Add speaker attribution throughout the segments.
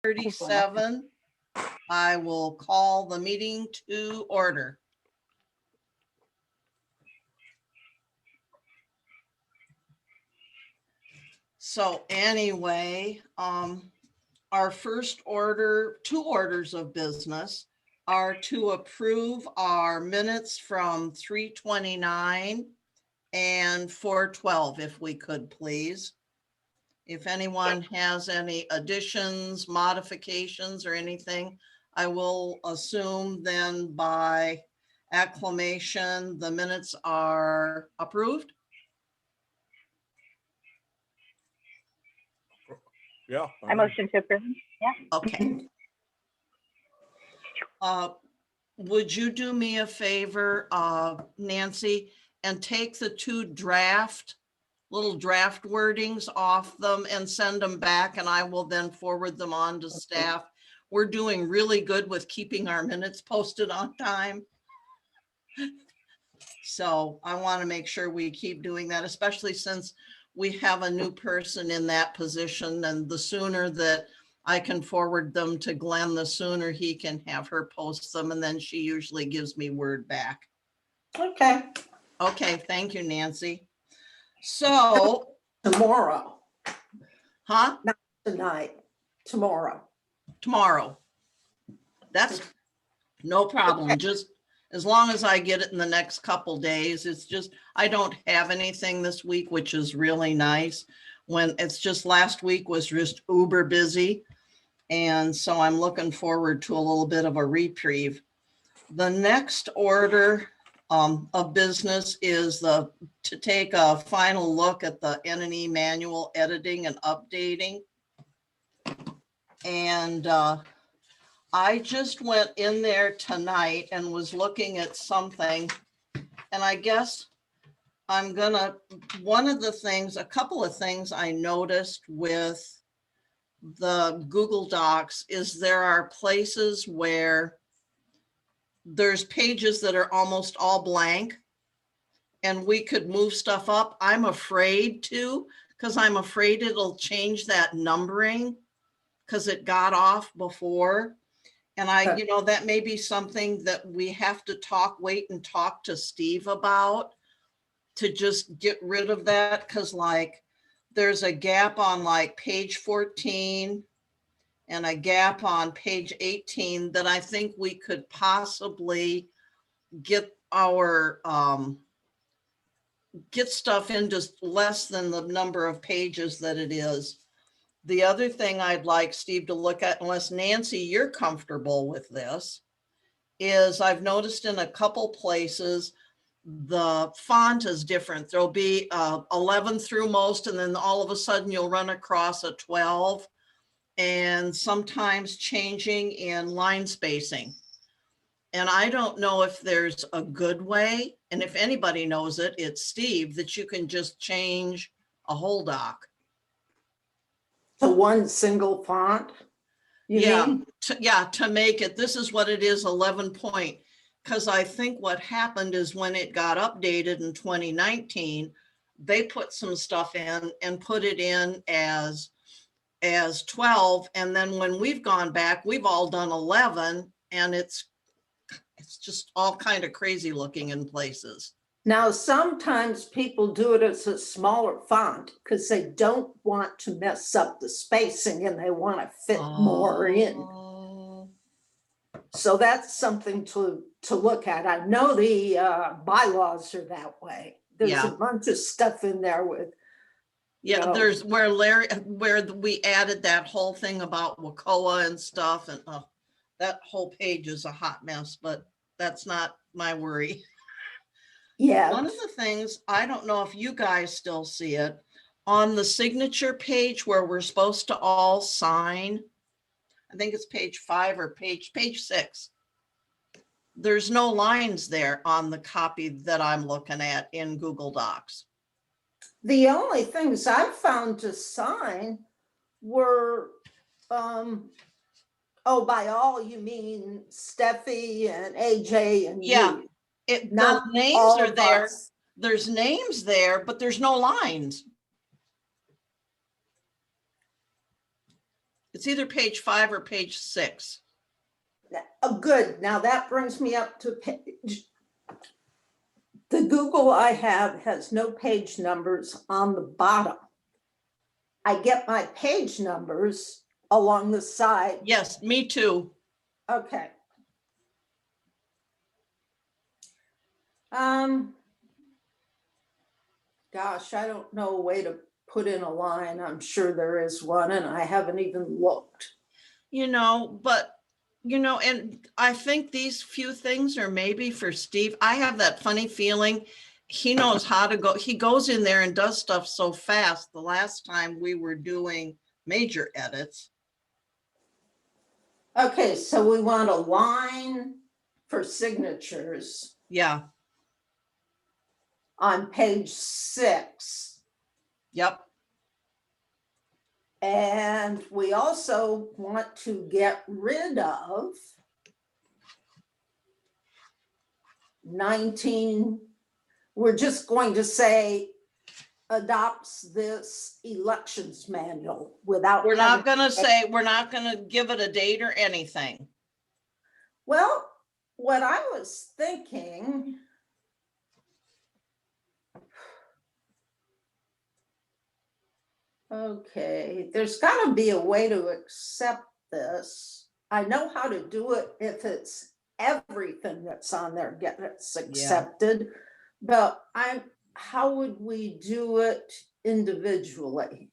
Speaker 1: 37. I will call the meeting to order. So anyway, our first order, two orders of business are to approve our minutes from 3/29 and 4/12, if we could, please. If anyone has any additions, modifications, or anything, I will assume then by acclamation, the minutes are approved.
Speaker 2: Yeah.
Speaker 3: I motion to approve. Yeah.
Speaker 1: Okay. Would you do me a favor, Nancy, and take the two little draft wordings off them and send them back, and I will then forward them on to staff. We're doing really good with keeping our minutes posted on time. So I want to make sure we keep doing that, especially since we have a new person in that position, and the sooner that I can forward them to Glenn, the sooner he can have her post them, and then she usually gives me word back.
Speaker 4: Okay,
Speaker 1: Okay, thank you, Nancy. So,
Speaker 4: tomorrow,
Speaker 1: huh?
Speaker 4: tonight, tomorrow.
Speaker 1: Tomorrow. That's no problem. Just as long as I get it in the next couple days. It's just, I don't have anything this week, which is really nice. When it's just last week was just uber busy. And so I'm looking forward to a little bit of a reprieve. The next order of business is to take a final look at the N&E manual editing and updating. And I just went in there tonight and was looking at something, and I guess a couple of things I noticed with the Google Docs is there are places where there's pages that are almost all blank, and we could move stuff up. I'm afraid to, because I'm afraid it'll change that numbering because it got off before. And that may be something that we have to wait and talk to Steve about to just get rid of that. Cause like there's a gap on like page 14 and a gap on page 18 that I think we could possibly get get stuff in just less than the number of pages that it is. The other thing I'd like Steve to look at, unless Nancy, you're comfortable with this, is I've noticed in a couple places, the font is different. There'll be 11 through most, and then all of a sudden you'll run across a 12, and sometimes changing in line spacing. And I don't know if there's a good way, and if anybody knows it, it's Steve, that you can just change a whole doc.
Speaker 4: To one single font? You mean?
Speaker 1: To make it, this is what it is, 11 point. Because I think what happened is when it got updated in 2019, they put some stuff in and put it in as 12. And then when we've gone back, we've all done 11, and it's just all kind of crazy looking in places.
Speaker 4: Now, sometimes people do it as a smaller font because they don't want to mess up the spacing and they want to fit more in. So that's something to look at. I know the bylaws are that way. There's
Speaker 1: Yeah.
Speaker 4: a bunch of stuff in there with.
Speaker 1: Yeah, there's where we added that whole thing about Wacoa and stuff, and that whole page is a hot mess, but that's not my worry.
Speaker 4: Yeah.
Speaker 1: One of the things, I don't know if you guys still see it, on the signature page where we're supposed to all sign, I think it's page 5 or page 6. There's no lines there on the copy that I'm looking at in Google Docs.
Speaker 4: The only things I found to sign were, by all you mean Steffi and AJ and
Speaker 1: Yeah.
Speaker 4: you.
Speaker 1: The
Speaker 4: Not
Speaker 1: names
Speaker 4: all
Speaker 1: are
Speaker 4: of
Speaker 1: there.
Speaker 4: us.
Speaker 1: There's names there, but there's no lines. It's either page 5 or page 6.
Speaker 4: Oh, good. Now that brings me up to page. The Google I have has no page numbers on the bottom. I get my page numbers along the side.
Speaker 1: Yes, me too.
Speaker 4: Okay. Gosh, I don't know a way to put in a line. I'm sure there is one and I haven't even looked.
Speaker 1: But, and I think these few things are maybe for Steve. I have that funny feeling he knows how to go. He goes in there and does stuff so fast. The last time we were doing major edits.
Speaker 4: Okay, so we want a line for signatures
Speaker 1: Yeah,
Speaker 4: on page 6.
Speaker 1: yep.
Speaker 4: And we also want to get rid of 19. We're just going to say adopts this elections manual without.
Speaker 1: We're not
Speaker 4: having-
Speaker 1: gonna say, we're not gonna give it a date or anything.
Speaker 4: Well, what I was thinking. Okay, there's got to be a way to accept this. I know how to do it if it's everything that's on there gets accepted, but how would we do it individually?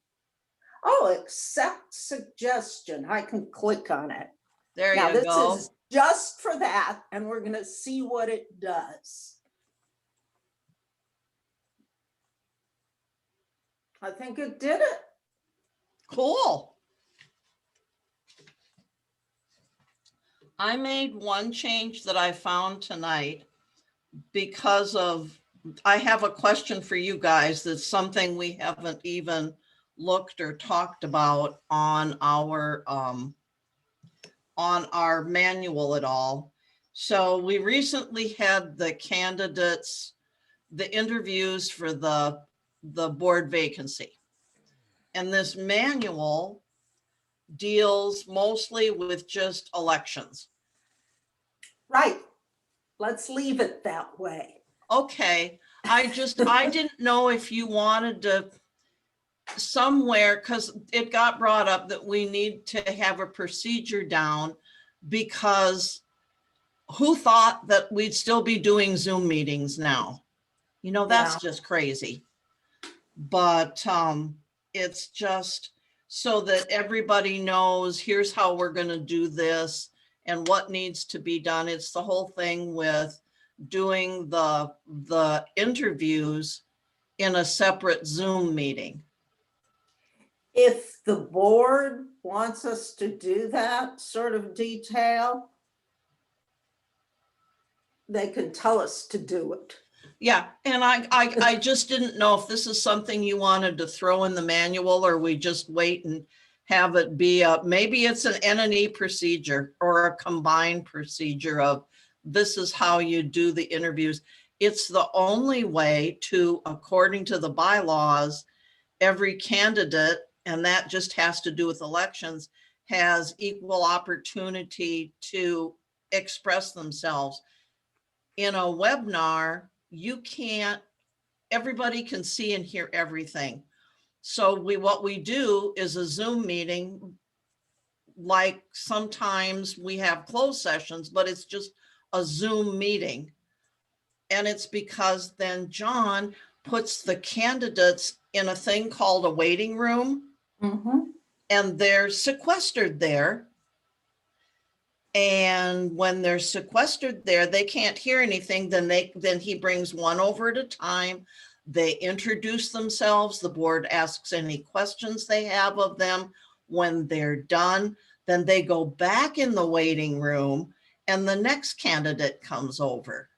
Speaker 4: Oh, accept suggestion. I can click on it.
Speaker 1: There
Speaker 4: Now,
Speaker 1: you
Speaker 4: this
Speaker 1: go.
Speaker 4: is just for that, and we're going to see what it does. I think it did it.
Speaker 1: Cool. I made one change that I found tonight because I have a question for you guys. That's something we haven't even looked or talked about on our manual at all. So we recently had the candidates, the interviews for the board vacancy. And this manual deals mostly with just elections.
Speaker 4: Right. Let's leave it that way.
Speaker 1: Okay, I didn't know if you wanted to somewhere, because it got brought up that we need to have a procedure down, because who thought that we'd still be doing Zoom meetings now? That's
Speaker 4: Yeah.
Speaker 1: just crazy. But it's just so that everybody knows, here's how we're going to do this and what needs to be done. It's the whole thing with doing the interviews in a separate Zoom meeting.
Speaker 4: If the board wants us to do that sort of detail, they can tell us to do it.
Speaker 1: Yeah, and I just didn't know if this is something you wanted to throw in the manual, or we just wait and have it be maybe it's an N&E procedure or a combined procedure of this is how you do the interviews. It's the only way to, according to the bylaws, every candidate, and that just has to do with elections, has equal opportunity to express themselves. In a webinar, you can't, everybody can see and hear everything. So what we do is a Zoom meeting, like sometimes we have closed sessions, but it's just a Zoom meeting. And it's because then John puts the candidates in a thing called a waiting room, and they're sequestered there. And when they're sequestered there, they can't hear anything. Then he brings one over at a time. They introduce themselves. The board asks any questions they have of them. When they're done, then they go back in the waiting room and the next candidate comes over.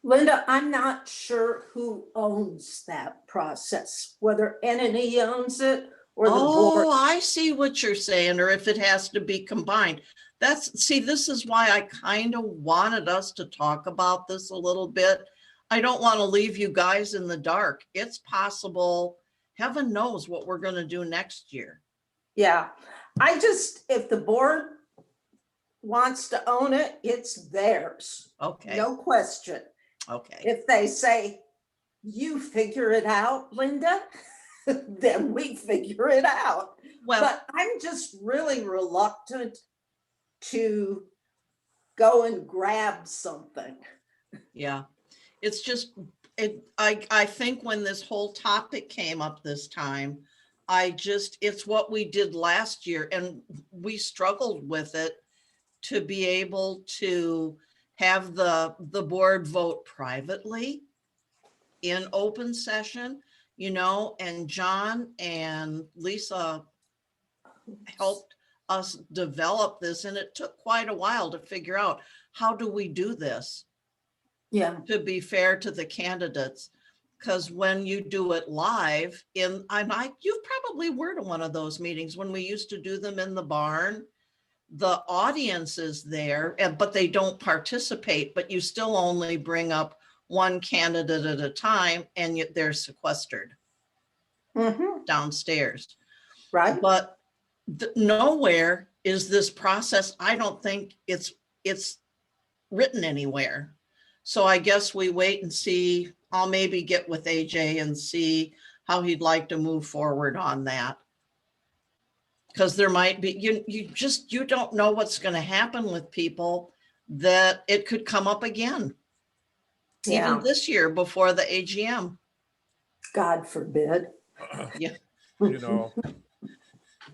Speaker 4: Linda, I'm not sure who owns that process, whether N&E owns it or the board.
Speaker 1: Oh, I see what you're saying, or if it has to be combined. This is why I kind of wanted us to talk about this a little bit. I don't want to leave you guys in the dark. It's possible, heaven knows what we're going to do next year.
Speaker 4: Yeah, I just, if the board wants to own it, it's theirs,
Speaker 1: Okay,
Speaker 4: no question.
Speaker 1: okay.
Speaker 4: If they say, you figure it out, Linda, then we figure it out.
Speaker 1: Well,
Speaker 4: But I'm just really reluctant to go and grab something.
Speaker 1: yeah, it's just, I think when this whole topic came up this time, it's what we did last year and we struggled with it to be able to have the board vote privately in open session, and John and Lisa helped us develop this, and it took quite a while to figure out, how do we do this
Speaker 4: Yeah.
Speaker 1: to be fair to the candidates? Because when you do it live you've probably were to one of those meetings when we used to do them in the barn. The audience is there, but they don't participate, but you still only bring up one candidate at a time, and yet they're sequestered
Speaker 4: Mhm.
Speaker 1: downstairs.
Speaker 4: Right?
Speaker 1: But nowhere is this process. I don't think it's written anywhere. So I guess we wait and see. I'll maybe get with AJ and see how he'd like to move forward on that. Because there might be, you don't know what's going to happen with people, that it could come up again,
Speaker 4: Yeah,
Speaker 1: even this year before the AGM.
Speaker 4: God forbid.
Speaker 1: Yeah.
Speaker 2: You know,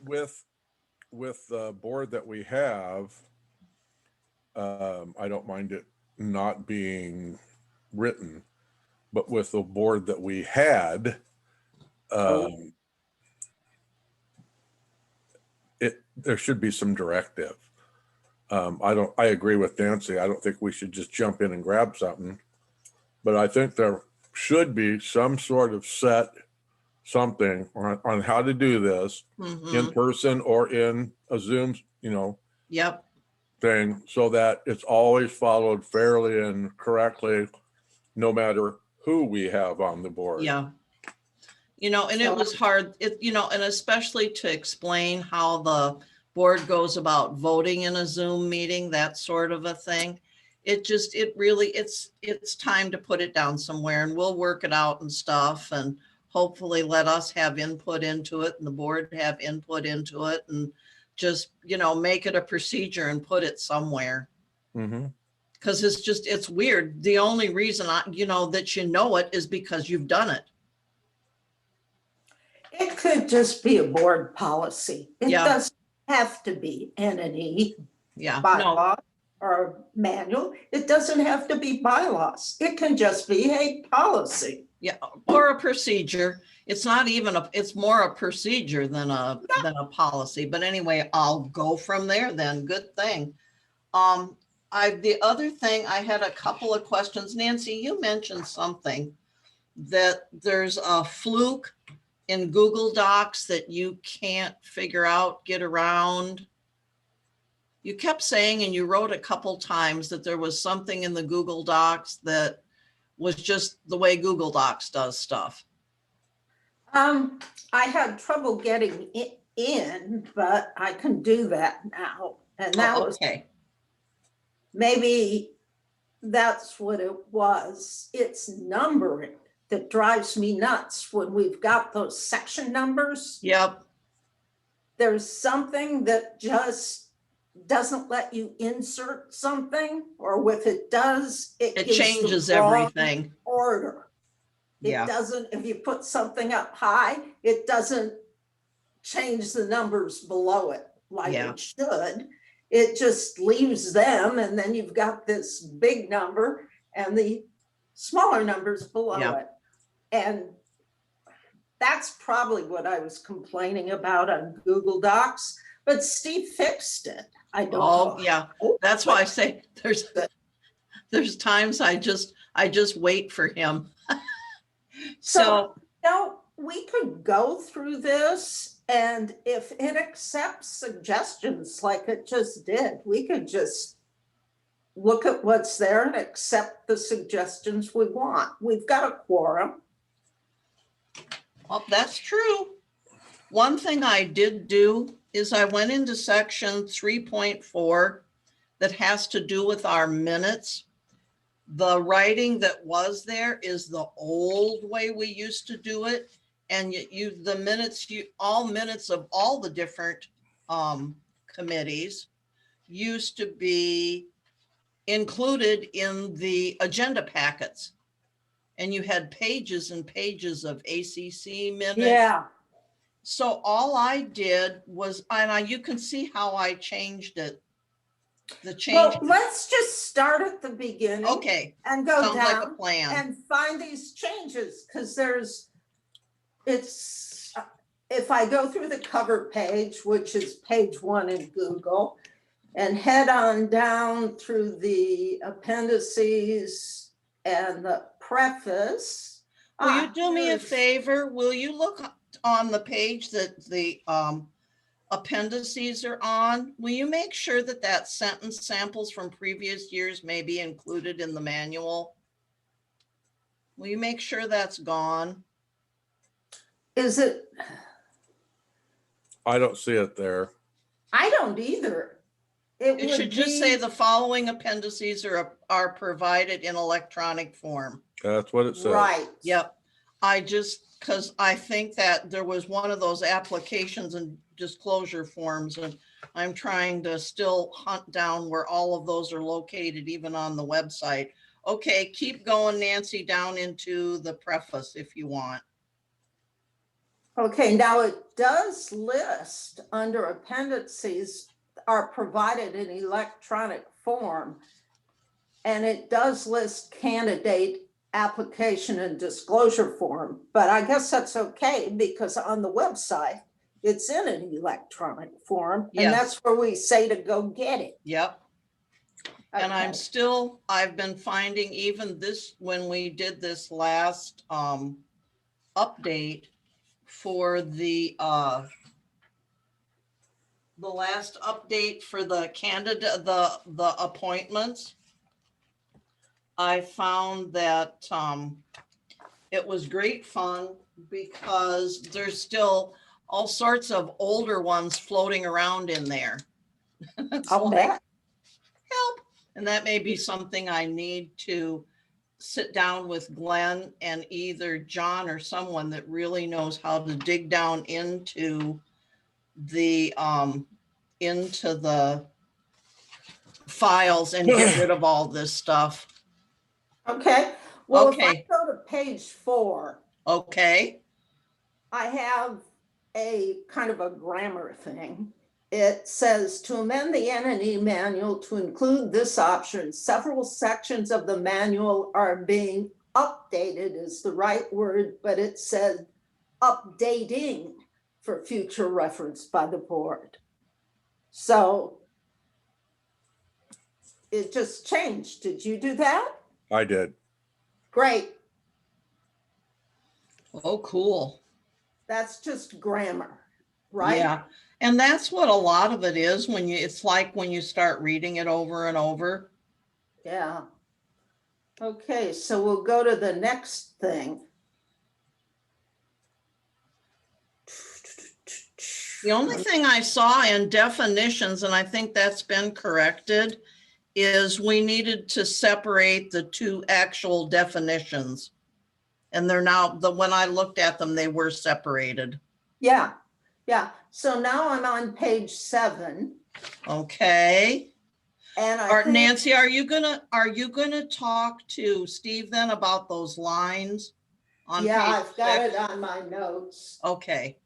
Speaker 2: with the board that we have, I don't mind it not being written, but with the board that we had, there should be some directive. I agree with Nancy. I don't think we should just jump in and grab something, but I think there should be some sort of set something on how to do this in
Speaker 1: Mhm.
Speaker 2: person or in a Zoom,
Speaker 1: Yep.
Speaker 2: thing, so that it's always followed fairly and correctly, no matter who we have on the board.
Speaker 1: Yeah. And it was hard, and especially to explain how the board goes about voting in a Zoom meeting, that sort of a thing. It's time to put it down somewhere, and we'll work it out and stuff, and hopefully let us have input into it and the board have input into it, and just, make it a procedure and put it somewhere.
Speaker 2: Mhm.
Speaker 1: Because it's weird. The only reason that it is because you've done it.
Speaker 4: It could just be a board policy. It
Speaker 1: Yeah.
Speaker 4: doesn't have to be NNE
Speaker 1: Yeah. No,
Speaker 4: bylaw or manual. It doesn't have to be bylaws. It can just be a policy.
Speaker 1: yeah, or a procedure. It's not even it's more a procedure than a policy. But anyway, I'll go from there then. Good thing. The other thing, I had a couple of questions. Nancy, you mentioned something that there's a fluke in Google Docs that you can't get around. You kept saying, and you wrote a couple times, that there was something in the Google Docs that was just the way Google Docs does stuff.
Speaker 4: I had trouble getting it in, but I can do that now. And that was,
Speaker 1: Okay.
Speaker 4: maybe that's what it was. It's numbering that drives me nuts when we've got those section numbers.
Speaker 1: Yep.
Speaker 4: There's something that just doesn't let you insert something, or if it does,
Speaker 1: It
Speaker 4: gives the
Speaker 1: changes
Speaker 4: wrong
Speaker 1: everything.
Speaker 4: order. It
Speaker 1: Yeah.
Speaker 4: doesn't, if you put something up high, it doesn't change the numbers below it like
Speaker 1: Yeah.
Speaker 4: it should. It just leaves them, and then you've got this big number and the smaller numbers below
Speaker 1: Yeah.
Speaker 4: it. And that's probably what I was complaining about on Google Docs, but Steve fixed it. I don't
Speaker 1: Oh,
Speaker 4: know.
Speaker 1: yeah. That's why I say there's times I just wait for him. So,
Speaker 4: No, we could go through this, and if it accepts suggestions like it just did, we could just look at what's there and accept the suggestions we want. We've got a quorum.
Speaker 1: well, that's true. One thing I did do is I went into section 3.4 that has to do with our minutes. The writing that was there is the old way we used to do it. And the minutes, all minutes of all the different committees used to be included in the agenda packets. And you had pages and pages of ACC minutes.
Speaker 4: Yeah,
Speaker 1: So all I did was, you can see how I changed it. The change.
Speaker 4: well, let's just start at the beginning.
Speaker 1: Okay,
Speaker 4: And go
Speaker 1: sounds like a
Speaker 4: down
Speaker 1: plan.
Speaker 4: and find these changes, because if I go through the cover page, which is page 1 in Google, and head on down through the appendices and the preface.
Speaker 1: Will you do me a
Speaker 4: here's-
Speaker 1: favor? Will you look on the page that the appendices are on? Will you make sure that that sentence samples from previous years may be included in the manual? Will you make sure that's gone?
Speaker 4: Is it?
Speaker 2: I don't see it there.
Speaker 4: I don't either.
Speaker 1: It should
Speaker 4: would
Speaker 1: just say
Speaker 4: be-
Speaker 1: the following appendices are provided in electronic form.
Speaker 2: That's what it says.
Speaker 4: Right.
Speaker 1: Yep. Because I think that there was one of those applications and disclosure forms, and I'm trying to still hunt down where all of those are located, even on the website. Okay, keep going, Nancy, down into the preface if you want.
Speaker 4: Okay, now it does list under appendices are provided in electronic form. And it does list candidate application and disclosure form, but I guess that's okay because on the website, it's in an electronic form. And
Speaker 1: Yes.
Speaker 4: that's where we say to go get it.
Speaker 1: Yep. And
Speaker 4: Okay.
Speaker 1: I've been finding even this, when we did this last update for the last update for the candidate, the appointments, I found that it was great fun because there's still all sorts of older ones floating around in there. It's
Speaker 4: I'll
Speaker 1: like,
Speaker 4: bet.
Speaker 1: help. And that may be something I need to sit down with Glenn and either John or someone that really knows how to dig down into the files and get rid of all this stuff.
Speaker 4: Okay, well, if I
Speaker 1: Okay.
Speaker 4: go to page 4,
Speaker 1: Okay,
Speaker 4: I have a kind of a grammar thing. It says to amend the NNE manual to include this option, several sections of the manual are being updated is the right word, but it says updating for future reference by the board. So it just changed. Did you do that?
Speaker 2: I did.
Speaker 4: Great.
Speaker 1: oh, cool.
Speaker 4: That's just grammar, right?
Speaker 1: Yeah, and that's what a lot of it is when it's like when you start reading it over and over.
Speaker 4: Yeah. Okay, so we'll go to the next thing.
Speaker 1: The only thing I saw in definitions, and I think that's been corrected, is we needed to separate the two actual definitions. And they're now, when I looked at them, they were separated.
Speaker 4: Yeah, yeah. So now I'm on page 7
Speaker 1: Okay.
Speaker 4: and I think,
Speaker 1: Nancy, are you gonna talk to Steve then about those lines on
Speaker 4: yeah,
Speaker 1: page
Speaker 4: I've got
Speaker 1: 6?
Speaker 4: it on my notes.
Speaker 1: Okay,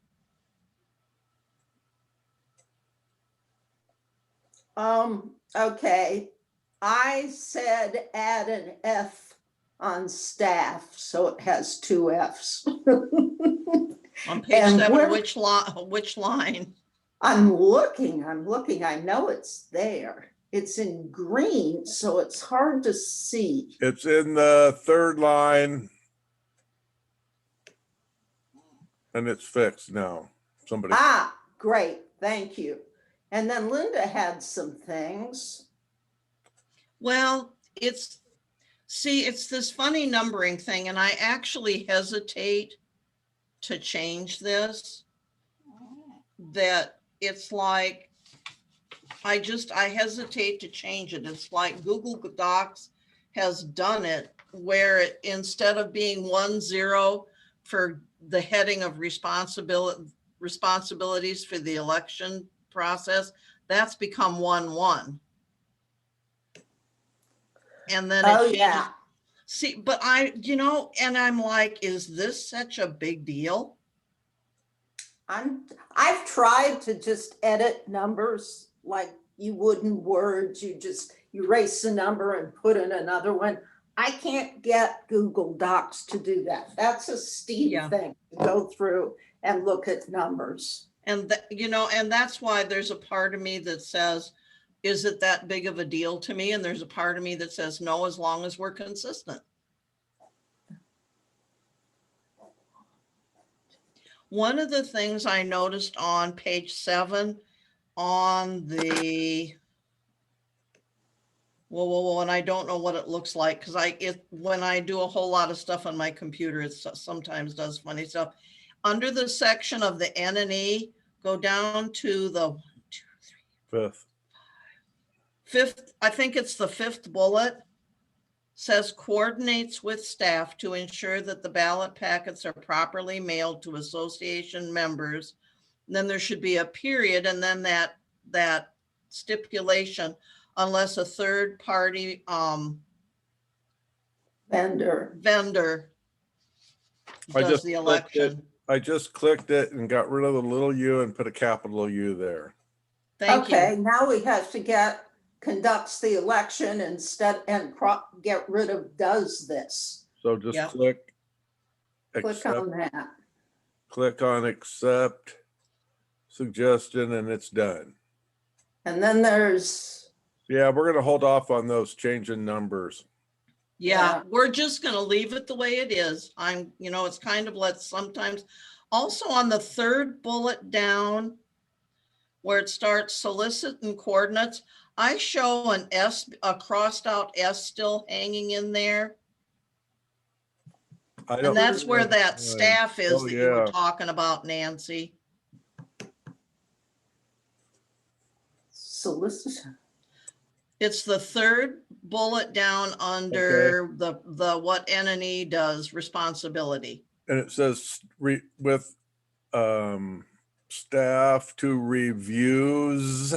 Speaker 4: Okay. I said add an F on staff, so it has 2 Fs.
Speaker 1: on page
Speaker 4: And
Speaker 1: 7,
Speaker 4: where-
Speaker 1: which line?
Speaker 4: I'm looking, I know it's there. It's in green, so it's hard to see.
Speaker 2: It's in the third line. And it's fixed now. Somebody,
Speaker 4: Ah, great, thank you. And then Linda had some things.
Speaker 1: Well, it's this funny numbering thing, and I actually hesitate to change this. That it's like, I hesitate to change it. It's like Google Docs has done it where it, instead of being 1-0 for the heading of responsibilities for the election process, that's become 1-1. And then
Speaker 4: Oh,
Speaker 1: it changes.
Speaker 4: yeah.
Speaker 1: See, but and I'm like, is this such a big deal?
Speaker 4: I've tried to just edit numbers like you would in Words. You just erase the number and put in another one. I can't get Google Docs to do that. That's a Steve
Speaker 1: Yeah.
Speaker 4: thing, to go through and look at numbers.
Speaker 1: And and that's why there's a part of me that says, is it that big of a deal to me? And there's a part of me that says, no, as long as we're consistent. One of the things I noticed on page 7 on the, and I don't know what it looks like because when I do a whole lot of stuff on my computer, it sometimes does funny stuff. Under the section of the N and E, go down to the 5th, I think it's the 5th bullet, says coordinates with staff to ensure that the ballot packets are properly mailed to association members. And then there should be a period and then that stipulation, unless a third party
Speaker 4: Vendor.
Speaker 1: does the election.
Speaker 2: I just clicked it and got rid of the little u and put a capital U there.
Speaker 1: Thank
Speaker 4: Okay,
Speaker 1: you.
Speaker 4: now we have to conducts the election instead and get rid of does this.
Speaker 2: So just
Speaker 1: Yeah.
Speaker 2: click
Speaker 4: Click on that.
Speaker 2: click on accept suggestion and it's done.
Speaker 4: And then there's,
Speaker 2: Yeah, we're gonna hold off on those changing numbers.
Speaker 1: Yeah, we're just going to leave it the way it is. It's kind of sometimes. Also on the 3rd bullet down where it starts solicit and coordinates, I show an S, a crossed out S still hanging in there. And that's where that staff is
Speaker 2: Oh,
Speaker 1: that you were
Speaker 2: yeah.
Speaker 1: talking about, Nancy.
Speaker 4: solicit.
Speaker 1: It's the 3rd bullet down under the what N and E does, responsibility.
Speaker 2: And it says with staff to reviews,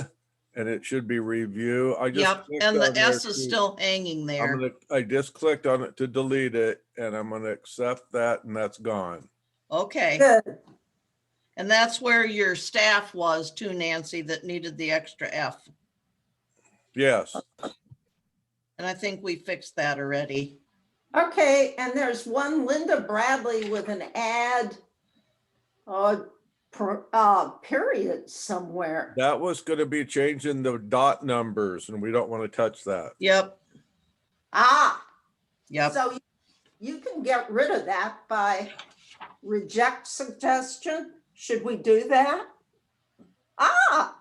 Speaker 2: and it should be review. I just
Speaker 1: Yep,
Speaker 2: clicked
Speaker 1: and
Speaker 2: on
Speaker 1: the
Speaker 2: there
Speaker 1: S is
Speaker 2: to-
Speaker 1: still hanging there.
Speaker 2: I just clicked on it to delete it, and I'm gonna accept that, and that's gone.
Speaker 1: Okay,
Speaker 4: Good.
Speaker 1: and that's where your staff was too, Nancy, that needed the extra F.
Speaker 2: Yes,
Speaker 1: And I think we fixed that already.
Speaker 4: Okay, and there's one Linda Bradley with an add period somewhere.
Speaker 2: that was gonna be changing the dot numbers, and we don't want to touch that.
Speaker 1: Yep, yep.
Speaker 4: So you can get rid of that by reject suggestion. Should we do that?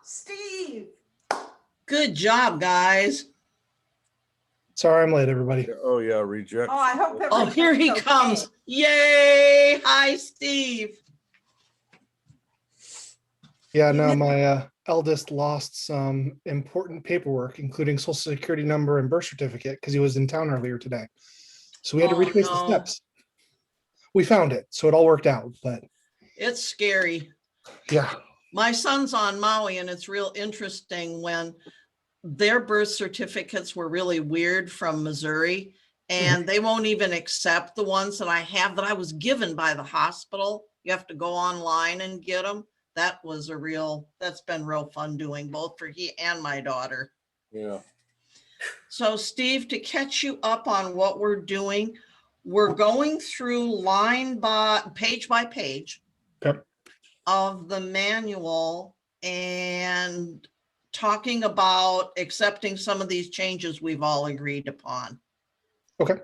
Speaker 4: Steve.
Speaker 1: Good job, guys.
Speaker 5: Sorry, I'm late, everybody.
Speaker 2: Oh, yeah, reject.
Speaker 4: Oh, I hope
Speaker 1: Oh, here he
Speaker 4: everything's okay.
Speaker 1: comes. Yay. Hi, Steve.
Speaker 5: Yeah, no, my eldest lost some important paperwork, including social security number and birth certificate, because he was in town earlier today. So we had to
Speaker 1: Oh,
Speaker 5: retrace
Speaker 1: no.
Speaker 5: the steps. We found it, so it all worked out. But
Speaker 1: It's scary.
Speaker 5: yeah,
Speaker 1: My son's on Maui and it's real interesting when their birth certificates were really weird from Missouri and they won't even accept the ones that I have that I was given by the hospital. You have to go online and get them. That's been real fun doing both for he and my daughter.
Speaker 2: Yeah.
Speaker 1: So Steve, to catch you up on what we're doing, we're going through page by page
Speaker 5: Yep.
Speaker 1: of the manual and talking about accepting some of these changes we've all agreed upon.
Speaker 5: Okay.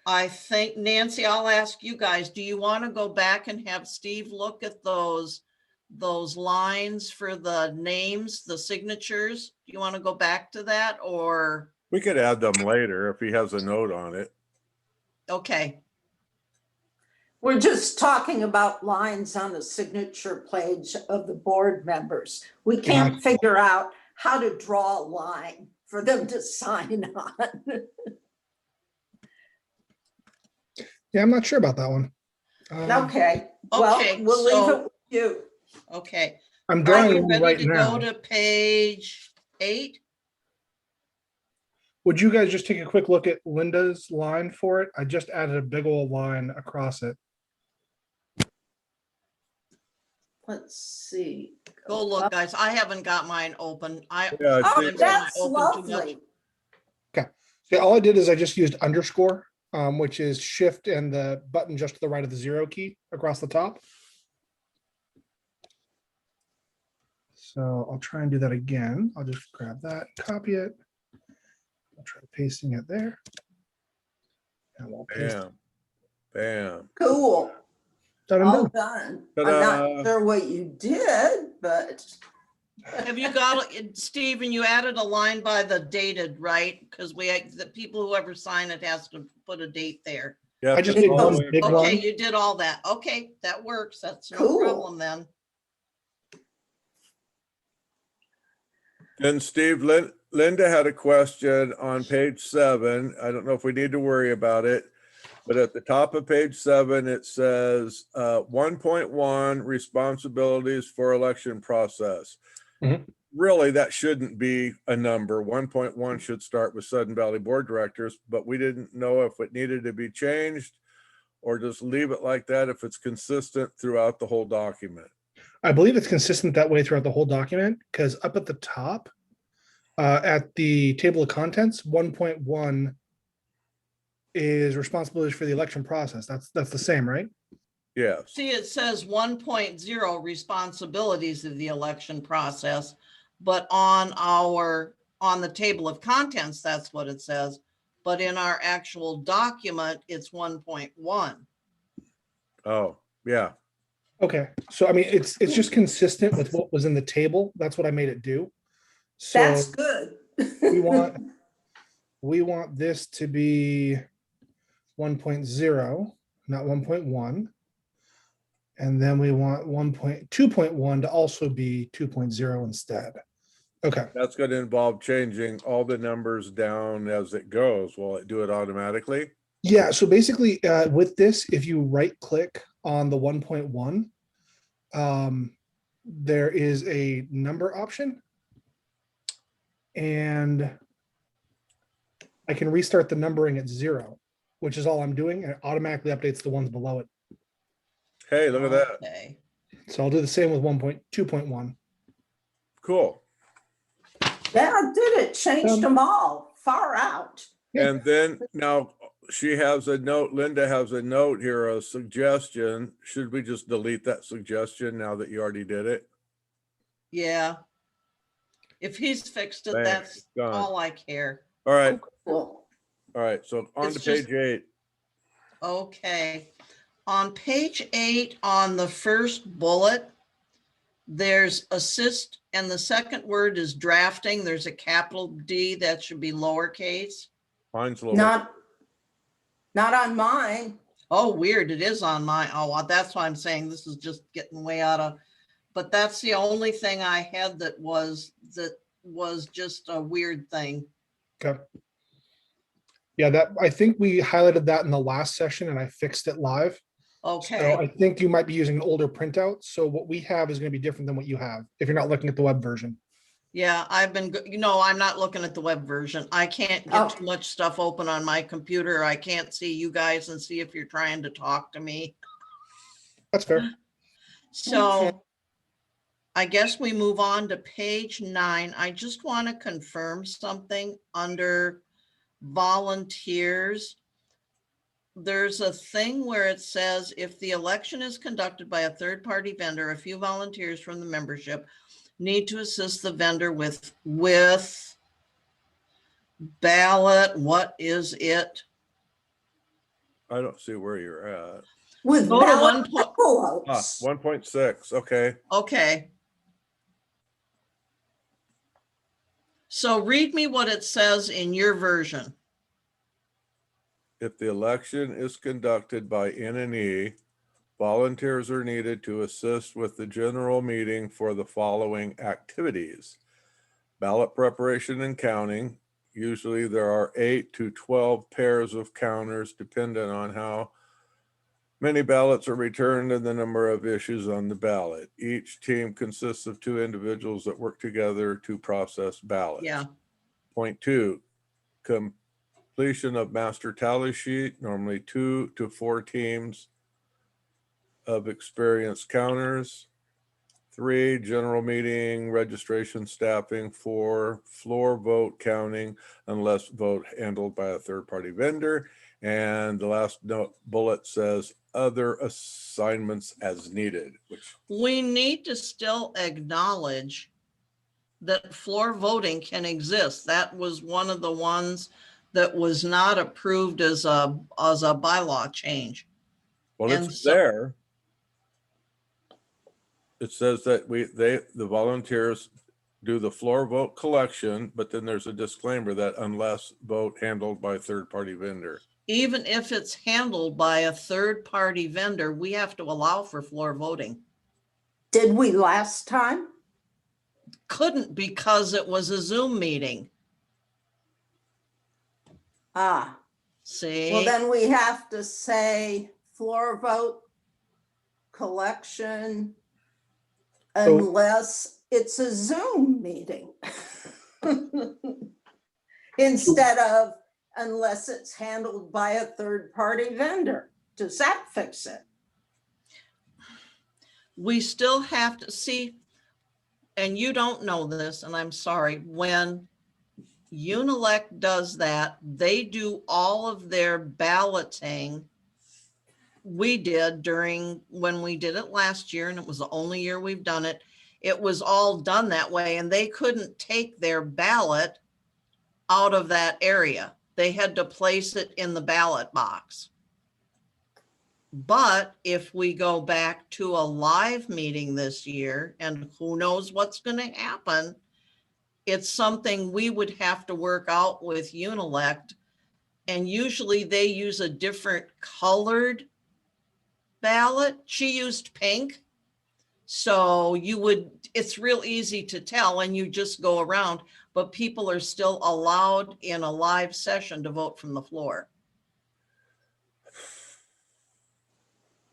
Speaker 1: I think, Nancy, I'll ask you guys, do you want to go back and have Steve look at those lines for the names, the signatures? Do you want to go back to that or?
Speaker 2: We could add them later if he has a note on it.
Speaker 1: Okay,
Speaker 4: We're just talking about lines on the signature page of the board members. We can't
Speaker 5: Gotcha.
Speaker 4: figure out how to draw a line for them to sign on.
Speaker 5: Yeah, I'm not sure about that one.
Speaker 4: Okay, well,
Speaker 1: Okay,
Speaker 4: we'll leave
Speaker 1: so-
Speaker 4: it with you.
Speaker 1: Okay,
Speaker 5: I'm
Speaker 1: are
Speaker 5: drawing
Speaker 1: you
Speaker 5: one
Speaker 1: ready
Speaker 5: right
Speaker 1: to go
Speaker 5: now.
Speaker 1: to page 8?
Speaker 5: Would you guys just take a quick look at Linda's line for it? I just added a big old line across it.
Speaker 4: Let's see.
Speaker 1: Go look, guys. I haven't got mine open.
Speaker 2: Yeah, I
Speaker 4: Oh,
Speaker 2: think
Speaker 1: sometimes
Speaker 4: that's
Speaker 1: I open too much.
Speaker 4: lovely.
Speaker 5: Yeah, all I did is I just used underscore, which is shift and the button just to the right of the 0 key across the top. So I'll try and do that again. I'll just grab that, copy it. I'll try pasting it there. And we'll paste it.
Speaker 2: bam, bam.
Speaker 4: Cool.
Speaker 5: Done and
Speaker 4: All
Speaker 5: done.
Speaker 4: done. I'm
Speaker 2: Ta-da.
Speaker 4: not sure what you did, but
Speaker 1: Have you got it, Stephen, you added a line by the dated, right? Because the people who ever sign it has to put a date there.
Speaker 2: Yeah,
Speaker 5: I just
Speaker 2: it's
Speaker 5: made
Speaker 2: all
Speaker 5: one
Speaker 2: the way
Speaker 5: big
Speaker 2: across.
Speaker 1: Okay,
Speaker 5: one.
Speaker 1: you did all that. Okay, that works. That's no
Speaker 4: Cool.
Speaker 1: problem then.
Speaker 2: And Steve, Linda had a question on page 7. I don't know if we need to worry about it, but at the top of page 7, it says 1.1 responsibilities for election process.
Speaker 5: Mhm.
Speaker 2: Really, that shouldn't be a number. 1.1 should start with Sudden Valley Board Directors, but we didn't know if it needed to be changed or just leave it like that if it's consistent throughout the whole document.
Speaker 5: I believe it's consistent that way throughout the whole document, because up at the top, at the table of contents, 1.1 is responsibilities for the election process. That's the same, right?
Speaker 2: Yes.
Speaker 1: See, it says 1.0 responsibilities of the election process, but on the table of contents, that's what it says. But in our actual document, it's 1.1.
Speaker 2: Oh, yeah.
Speaker 5: Okay, so I mean, it's just consistent with what was in the table. That's what I made it do. So
Speaker 4: that's good.
Speaker 5: we want this to be 1.0, not 1.1. And then we want 2.1 to also be 2.0 instead. Okay,
Speaker 2: That's going to involve changing all the numbers down as it goes. Will it do it automatically?
Speaker 5: yeah, so basically with this, if you right click on the 1.1, there is a number option. And I can restart the numbering at 0, which is all I'm doing, and it automatically updates the ones below it.
Speaker 2: Hey, look at that.
Speaker 1: Okay.
Speaker 5: So I'll do the same with 2.1.
Speaker 2: Cool.
Speaker 4: Yeah, I did it. Changed them all. Far out.
Speaker 5: Yeah.
Speaker 2: And then now she has a note, Linda has a note here, a suggestion. Should we just delete that suggestion now that you already did it?
Speaker 1: Yeah. If he's fixed it,
Speaker 2: Thanks.
Speaker 1: that's
Speaker 2: Done.
Speaker 1: all I care.
Speaker 2: All right.
Speaker 4: Cool.
Speaker 2: All right. So on to
Speaker 1: It's just-
Speaker 2: page 8.
Speaker 1: Okay. On page 8, on the first bullet, there's assist, and the second word is drafting. There's a capital D that should be lowercase.
Speaker 2: Mine's lower.
Speaker 4: Not on mine.
Speaker 1: Oh, weird. It is on my, oh, well, that's why I'm saying this is just getting way out of, but that's the only thing I had that was just a weird thing.
Speaker 5: Okay. Yeah, that I think we highlighted that in the last session and I fixed it live. So
Speaker 1: Okay.
Speaker 5: I think you might be using an older printout. So what we have is going to be different than what you have if you're not looking at the web version.
Speaker 1: Yeah, I've been, I'm not looking at the web version. I can't get too much stuff open on my computer. I can't see you guys and see if you're trying to talk to me.
Speaker 5: That's fair.
Speaker 1: So
Speaker 4: Okay.
Speaker 1: I guess we move on to page 9. I just want to confirm something under volunteers. There's a thing where it says if the election is conducted by a third-party vendor, a few volunteers from the membership need to assist the vendor with ballot. What is it?
Speaker 2: I don't see where you're at.
Speaker 4: With
Speaker 1: Go to
Speaker 4: ballot
Speaker 1: 1.
Speaker 4: envelopes.
Speaker 2: 1.6. Okay.
Speaker 1: Okay. So read me what it says in your version.
Speaker 2: If the election is conducted by N&E, Volunteers are needed to assist with the general meeting for the following activities. Ballot preparation and counting. Usually there are 8 to 12 pairs of counters depending on how many ballots are returned and the number of issues on the ballot. Each team consists of 2 individuals that work together to process ballots.
Speaker 1: Yeah.
Speaker 2: Point 2, completion of master tally sheet, normally 2 to 4 teams of experienced counters. 3, general meeting registration staffing. 4, floor vote counting unless vote handled by a third-party vendor. And the last note bullet says other assignments as needed, which
Speaker 1: We need to still acknowledge that floor voting can exist. That was one of the ones that was not approved as a bylaw change.
Speaker 2: well,
Speaker 1: And
Speaker 2: it's
Speaker 1: so-
Speaker 2: there. It says that the volunteers do the floor vote collection, but then there's a disclaimer that unless vote handled by third-party vendor.
Speaker 1: Even if it's handled by a third-party vendor, we have to allow for floor voting.
Speaker 4: Did we last time?
Speaker 1: Couldn't because it was a Zoom meeting.
Speaker 4: Ah, well,
Speaker 1: See,
Speaker 4: then we have to say floor vote collection unless it's a Zoom meeting. Instead of unless it's handled by a third-party vendor. Does that fix it?
Speaker 1: we still have to see, and you don't know this, and I'm sorry, when Unilect does that, they do all of their balloting. We did when we did it last year, and it was the only year we've done it. It was all done that way, and they couldn't take their ballot out of that area. They had to place it in the ballot box. But if we go back to a live meeting this year, and who knows what's going to happen, it's something we would have to work out with Unilect. And usually they use a different colored ballot. She used pink. So it's real easy to tell, and you just go around, but people are still allowed in a live session to vote from the floor.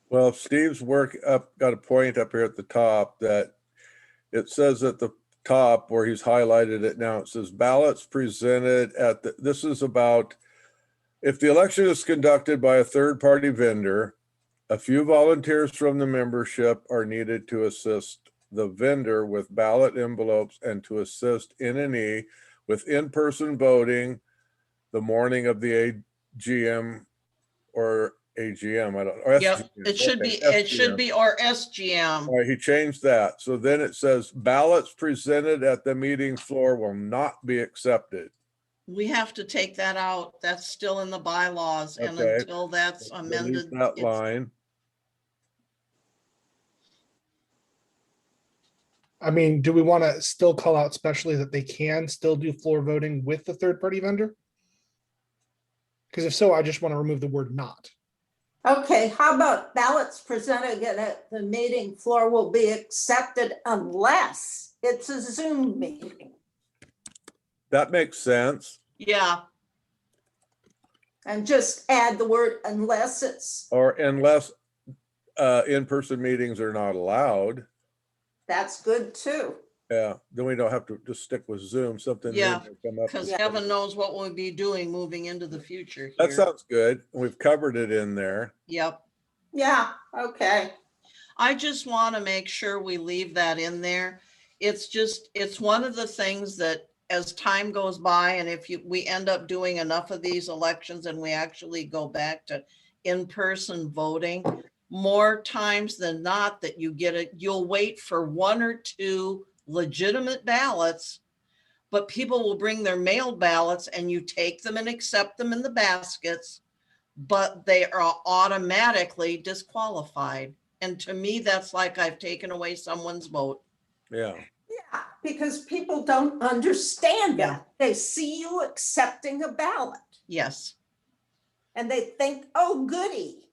Speaker 2: Well, Steve's got a point up here at the top that it says at the top where he's highlighted it now, it says ballots presented this is about if the election is conducted by a third-party vendor, a few volunteers from the membership are needed to assist the vendor with ballot envelopes and to assist N&E with in-person voting the morning of the AGM or AGM. I don't know.
Speaker 1: Yep, it should be, or SGM.
Speaker 2: All right, he changed that. So then it says ballots presented at the meeting floor will not be accepted.
Speaker 1: We have to take that out. That's still in the bylaws, and
Speaker 2: Okay.
Speaker 1: until that's
Speaker 2: Delete
Speaker 1: amended.
Speaker 2: that
Speaker 1: it's-
Speaker 2: line.
Speaker 5: I mean, do we want to still call out specially that they can still do floor voting with the third party vendor? Because if so, I just want to remove the word not.
Speaker 4: Okay, how about ballots presented at the meeting floor will be accepted unless it's a Zoom meeting?
Speaker 2: That makes sense.
Speaker 1: Yeah,
Speaker 4: And just add the word unless it's,
Speaker 2: Or unless in-person meetings are not allowed.
Speaker 4: that's good too.
Speaker 2: Yeah, then we don't have to just stick with Zoom, something. new
Speaker 1: Yeah,
Speaker 2: may come up.
Speaker 1: because
Speaker 4: Yeah.
Speaker 1: heaven knows what we'll be doing moving into the future
Speaker 2: That
Speaker 1: here.
Speaker 2: sounds good. We've covered it in there.
Speaker 1: Yep.
Speaker 4: Yeah, okay.
Speaker 1: I just want to make sure we leave that in there. It's one of the things that as time goes by, and if we end up doing enough of these elections and we actually go back to in-person voting, more times than not that you'll wait for 1 or 2 legitimate ballots, but people will bring their mailed ballots and you take them and accept them in the baskets, but they are automatically disqualified. And to me, that's like I've taken away someone's vote.
Speaker 2: Yeah.
Speaker 4: Yeah, because people don't understand
Speaker 1: Yeah.
Speaker 4: it. They see you accepting a ballot
Speaker 1: Yes,
Speaker 4: and they think, oh, goody.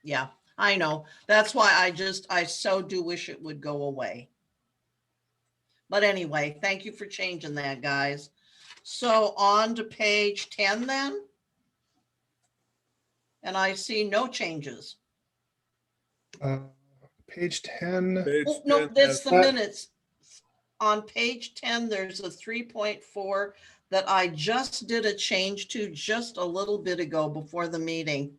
Speaker 1: yeah. I know. That's why I so do wish it would go away. But anyway, thank you for changing that, guys. So on to page 10 then. And I see no changes.
Speaker 5: Page 10.
Speaker 2: Page
Speaker 1: Oh, no,
Speaker 2: 10
Speaker 1: that's
Speaker 2: has-
Speaker 1: the minutes. On page 10, there's a 3.4 that I just did a change to just a little bit ago before the meeting.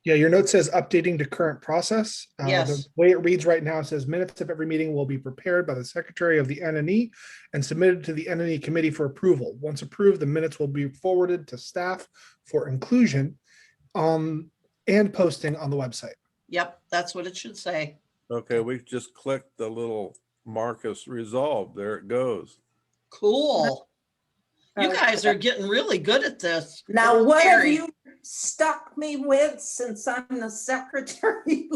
Speaker 5: Yeah, your note says updating to current process. The
Speaker 1: Yes.
Speaker 5: way it reads right now, it says minutes of every meeting will be prepared by the secretary of the NNE and submitted to the NNE committee for approval. Once approved, the minutes will be forwarded to staff for inclusion and posting on the website.
Speaker 1: Yep, that's what it should say.
Speaker 2: Okay, we just clicked the little Marcus resolved. There it goes.
Speaker 1: Cool. You
Speaker 4: Okay.
Speaker 1: guys are getting really good at this.
Speaker 4: Now,
Speaker 1: It's
Speaker 4: what have
Speaker 1: scary.
Speaker 4: you stuck me with since I'm the secretary?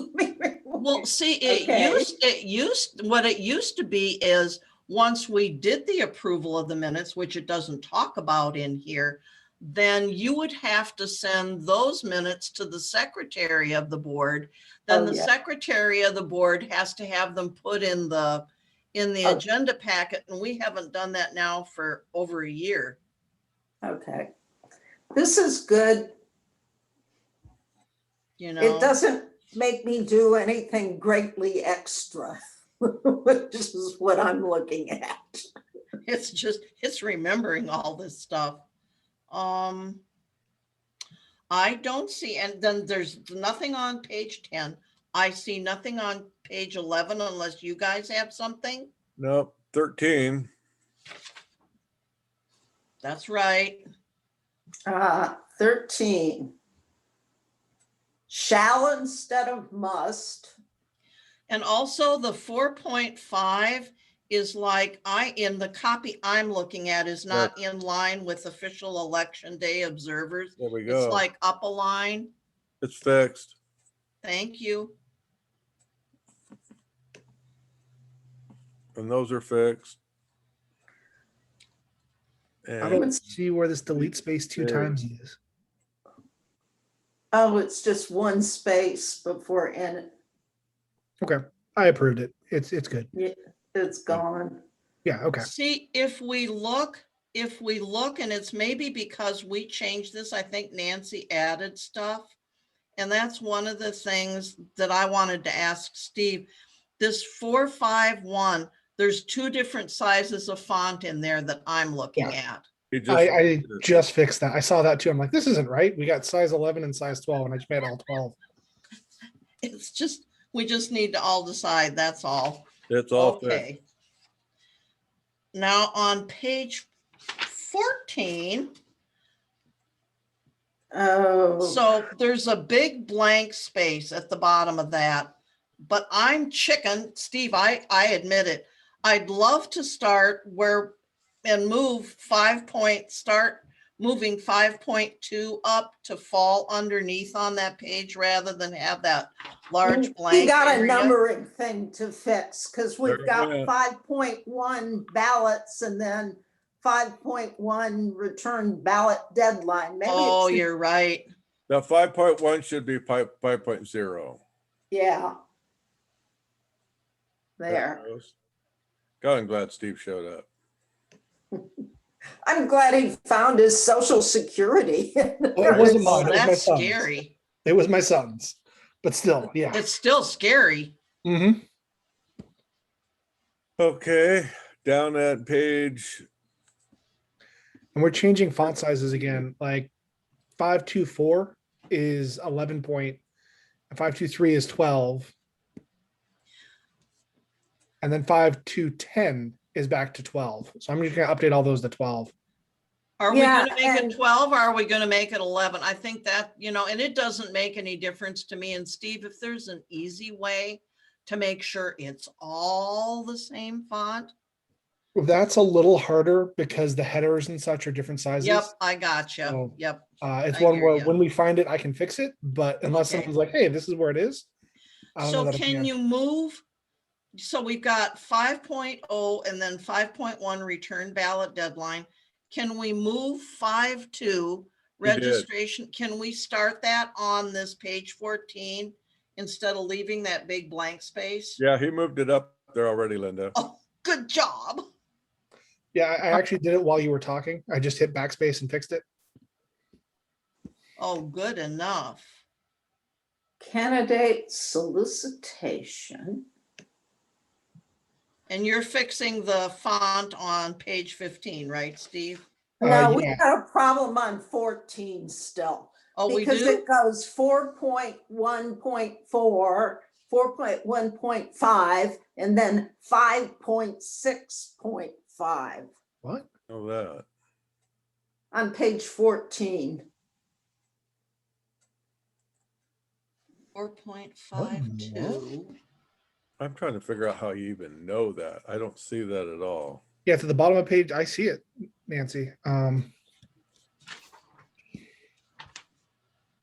Speaker 1: Well, see,
Speaker 4: Okay.
Speaker 1: what it used to be is once we did the approval of the minutes, which it doesn't talk about in here, then you would have to send those minutes to the secretary of the board. Then
Speaker 4: Oh,
Speaker 1: the
Speaker 4: yeah.
Speaker 1: secretary of the board has to have them put in the
Speaker 4: Oh.
Speaker 1: agenda packet, and we haven't done that now for over a year.
Speaker 4: Okay. This is good.
Speaker 1: You know,
Speaker 4: It doesn't make me do anything greatly extra, which is what I'm looking at.
Speaker 1: it's remembering all this stuff. I don't see, and then there's nothing on page 10. I see nothing on page 11 unless you guys have something.
Speaker 2: Nope, 13.
Speaker 1: That's right.
Speaker 4: 13. Shall instead of must.
Speaker 1: And also the 4.5 is like in the copy I'm looking at is not in line with official election day observers.
Speaker 2: There we
Speaker 1: It's
Speaker 2: go.
Speaker 1: like up a line.
Speaker 2: It's fixed.
Speaker 1: Thank you.
Speaker 2: And those are fixed.
Speaker 5: I
Speaker 2: And
Speaker 5: don't see where this delete space two
Speaker 2: There.
Speaker 5: times is.
Speaker 4: Oh, it's just one space before in
Speaker 5: Okay, I approved it. It's good.
Speaker 4: it's gone.
Speaker 5: Yeah, okay.
Speaker 1: See, if we look, and it's maybe because we changed this, I think Nancy added stuff. And that's one of the things that I wanted to ask Steve. This 451, there's two different sizes of font in there that I'm looking at.
Speaker 2: he just
Speaker 5: I just fixed that. I saw that too. I'm like, this isn't right. We got size 11 and size 12, and I just made all 12.
Speaker 1: It's just, we just need to all decide, that's all.
Speaker 2: it's all fixed.
Speaker 1: Okay. Now on page 14,
Speaker 4: Oh,
Speaker 1: so there's a big blank space at the bottom of that, but I'm chicken, Steve, I admit it. I'd love to start and start moving 5.2 up to fall underneath on that page rather than have that large blank.
Speaker 4: we got a
Speaker 1: area.
Speaker 4: numbering thing to fix because we've
Speaker 2: There
Speaker 4: got
Speaker 2: we go.
Speaker 4: 5.1 ballots and then 5.1 return ballot deadline. Maybe
Speaker 1: Oh,
Speaker 4: it should-
Speaker 1: you're right.
Speaker 2: Now 5.1 should be 5.0.
Speaker 4: yeah. There.
Speaker 2: God, I'm glad Steve showed up.
Speaker 4: I'm glad he found his social security.
Speaker 5: Well, it wasn't
Speaker 1: Oh,
Speaker 5: mine. It was my
Speaker 1: that's
Speaker 5: son's.
Speaker 1: scary.
Speaker 5: It was my son's, but still, yeah.
Speaker 1: It's still scary.
Speaker 5: Mm-hmm.
Speaker 2: Okay, down at page,
Speaker 5: And we're changing font sizes again. Like 524 is 11 point, 523 is 12. And then 5210 is back to 12. So I'm just gonna update all those to 12.
Speaker 1: Are we
Speaker 4: Yeah,
Speaker 1: gonna make
Speaker 4: and-
Speaker 1: it 12 or are we gonna make it 11? I think that, and it doesn't make any difference to me. And Steve, if there's an easy way to make sure it's all the same font.
Speaker 5: That's a little harder because the headers and such are different sizes.
Speaker 1: Yep, I gotcha.
Speaker 5: So,
Speaker 1: Yep.
Speaker 5: It's
Speaker 1: I
Speaker 5: one
Speaker 1: hear
Speaker 5: where
Speaker 1: ya.
Speaker 5: when we find it, I can fix it. But unless
Speaker 1: Okay.
Speaker 5: someone's like, hey, this is where it is. I don't know
Speaker 1: So
Speaker 5: that I
Speaker 1: can you move? So we've got 5.0 and then 5.1 return ballot deadline. Can we move 5.2
Speaker 2: did.
Speaker 1: registration, can we start that on this page 14 instead of leaving that big blank space?
Speaker 2: Yeah, he moved it up there already, Linda.
Speaker 1: Oh, good job.
Speaker 5: Yeah, I actually did it while you were talking. I just hit backspace and fixed it.
Speaker 1: Oh, good enough.
Speaker 4: Candidate solicitation.
Speaker 1: And you're fixing the font on page 15, right, Steve?
Speaker 4: No, we
Speaker 5: Yeah.
Speaker 4: got a problem on 14 still.
Speaker 1: Oh, we
Speaker 4: Because
Speaker 1: do?
Speaker 4: it goes 4.1.4, 4.1.5, and then 5.6.5
Speaker 5: What?
Speaker 2: Know that.
Speaker 4: on page 14.
Speaker 1: 4.52.
Speaker 2: I'm trying to figure out how you even know that. I don't see that at all.
Speaker 5: Yeah, to the bottom of the page, I see it, Nancy.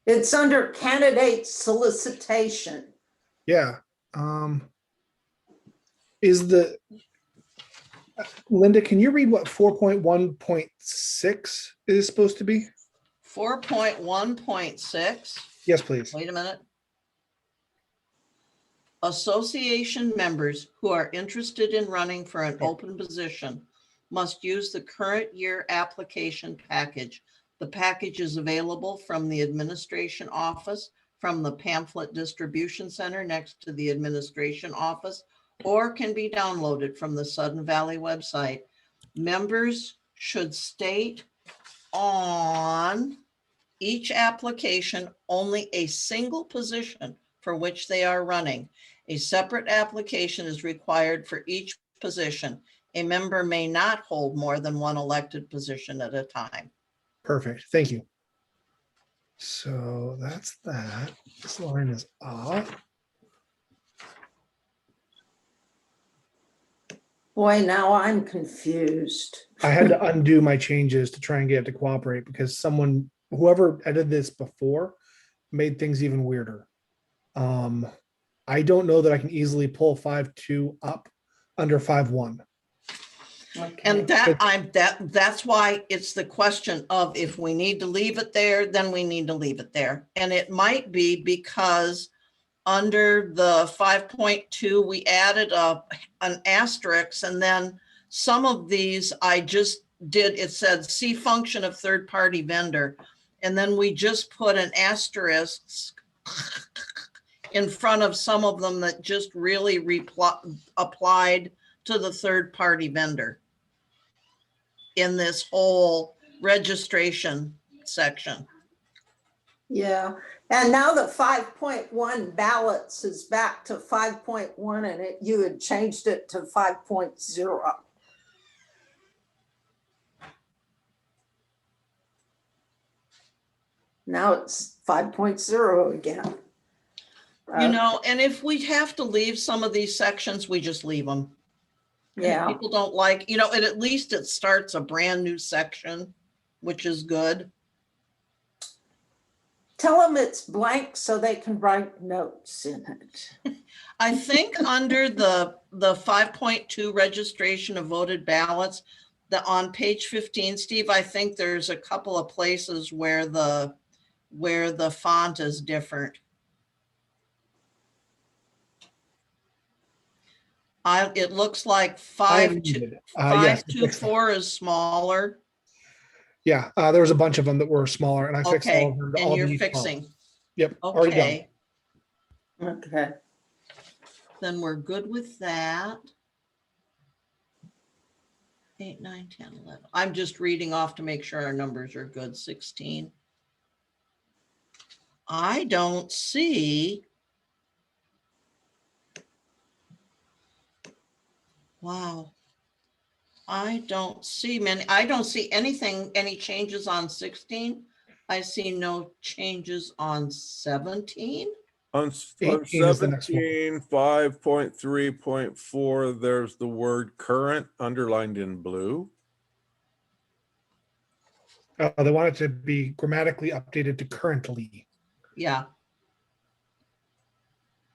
Speaker 4: It's under candidate solicitation.
Speaker 5: Yeah. Is the Linda, can you read what 4.1.6 is supposed to be?
Speaker 1: 4.1.6.
Speaker 5: Yes, please.
Speaker 1: Wait a minute. Association members who are interested in running for an open position must use the current year application package. The package is available from the administration office, from the pamphlet distribution center next to the administration office, or can be downloaded from the Sudden Valley website. Members should state on each application only a single position for which they are running. A separate application is required for each position. A member may not hold more than one elected position at a time.
Speaker 5: Perfect. Thank you. So that's that. This line is off.
Speaker 4: Boy, now I'm confused.
Speaker 5: I had to undo my changes to try and get it to cooperate because whoever edited this before made things even weirder. I don't know that I can easily pull 5.2 up under 5.1.
Speaker 1: And that's why it's the question of if we need to leave it there, then we need to leave it there. And it might be because under the 5.2, we added an asterisk, and then some of these I just did, it said see function of third-party vendor. And then we just put an asterisk in front of some of them that just really applied to the third-party vendor in this whole registration section.
Speaker 4: Yeah, and now the 5.1 ballots is back to 5.1 and you had changed it to 5.0. Now it's 5.0 again.
Speaker 1: You know, and if we have to leave some of these sections, we just leave them.
Speaker 4: Yeah,
Speaker 1: People don't like, you know, and at least it starts a brand new section, which is good.
Speaker 4: tell them it's blank so they can write notes in it.
Speaker 1: I think under the 5.2 registration of voted ballots, on page 15, Steve, I think there's a couple of places where the font is different. It looks like
Speaker 5: I am muted. Yes, I fixed that.
Speaker 1: 5.24 is smaller.
Speaker 5: Yeah, there was a bunch of them that were smaller, and I fixed all
Speaker 1: Okay,
Speaker 5: of them. to
Speaker 1: and
Speaker 5: all
Speaker 1: you're
Speaker 5: be 12.
Speaker 1: fixing.
Speaker 5: Yep, already done.
Speaker 1: Okay,
Speaker 4: Okay.
Speaker 1: then we're good with that. 8, 9, 10, 11. I'm just reading off to make sure our numbers are good. 16. I don't see. Wow. I don't see anything, any changes on 16. I see no changes on 17.
Speaker 2: On
Speaker 5: 18 is the next one.
Speaker 2: 17, 5.3.4, there's the word current underlined in blue.
Speaker 5: They want it to be grammatically updated to currently,
Speaker 1: Yeah.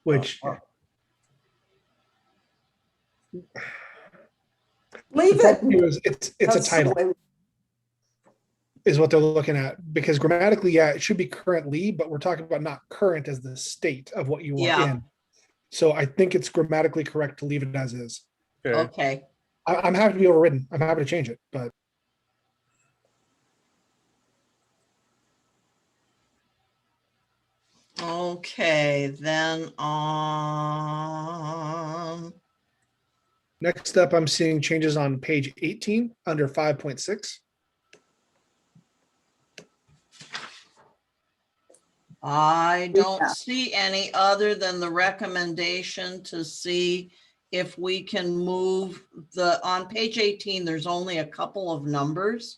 Speaker 5: which
Speaker 4: Leave
Speaker 5: the
Speaker 4: it.
Speaker 5: problem is it's a
Speaker 4: That's the
Speaker 5: title.
Speaker 4: way-
Speaker 5: is what they're looking at, because grammatically, yeah, it should be currently, but we're talking about not current as the state of what you want
Speaker 1: Yeah.
Speaker 5: in. So I think it's grammatically correct to leave it as is.
Speaker 2: Okay,
Speaker 1: Okay,
Speaker 5: I'm happy to be overridden. I'm happy to change it, but
Speaker 1: okay, then on,
Speaker 5: next up, I'm seeing changes on page 18 under 5.6.
Speaker 1: I
Speaker 4: Yeah.
Speaker 1: don't see any other than the recommendation to see if we can move on page 18, there's only a couple of numbers.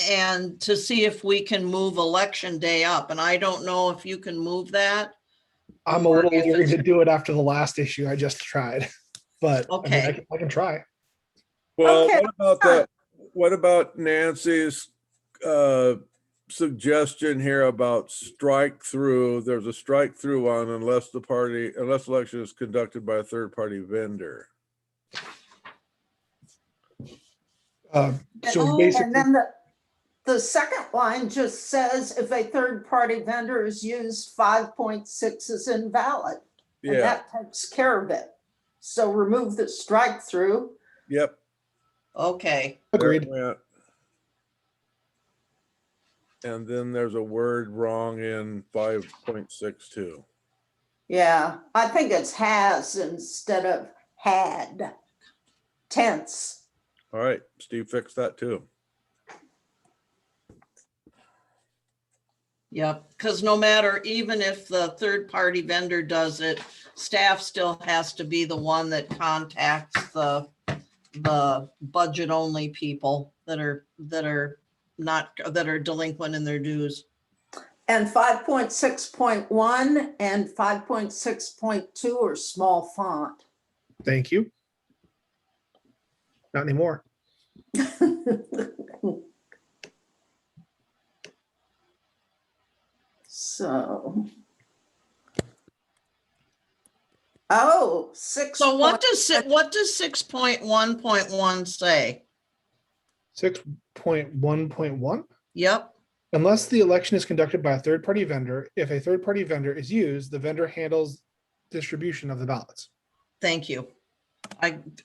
Speaker 1: And to see if we can move election day up, and I don't know if you can move that.
Speaker 5: I'm a
Speaker 1: or
Speaker 5: little
Speaker 1: if
Speaker 5: leery
Speaker 1: it's-
Speaker 5: to do it after the last issue I just tried, but I mean,
Speaker 1: Okay.
Speaker 5: I can try.
Speaker 2: well,
Speaker 4: Okay.
Speaker 2: what about Nancy's suggestion here about strike through? There's a strike through on unless election is conducted by a third party vendor.
Speaker 5: So
Speaker 4: And
Speaker 5: basically,
Speaker 4: then the second line just says if a third-party vendor is used, 5.6 is invalid. And
Speaker 2: Yeah,
Speaker 4: that takes care of it. So remove the strike through.
Speaker 2: yep.
Speaker 1: Okay,
Speaker 2: there it
Speaker 5: agreed.
Speaker 2: went. And then there's a word wrong in 5.62.
Speaker 4: Yeah, I think it's has instead of had. Tense.
Speaker 2: All right, Steve fixed that too.
Speaker 1: yep, because no matter, even if the third-party vendor does it, staff still has to be the one that contacts the budget-only people that are delinquent in their dues.
Speaker 4: And 5.6.1 and 5.6.2 are small font.
Speaker 5: Thank you. Not anymore.
Speaker 4: So. Oh, 6.
Speaker 1: So what does 6.1.1 say?
Speaker 5: 6.1.1.
Speaker 1: Yep,
Speaker 5: Unless the election is conducted by a third-party vendor, if a third-party vendor is used, the vendor handles distribution of the ballots.
Speaker 1: thank you.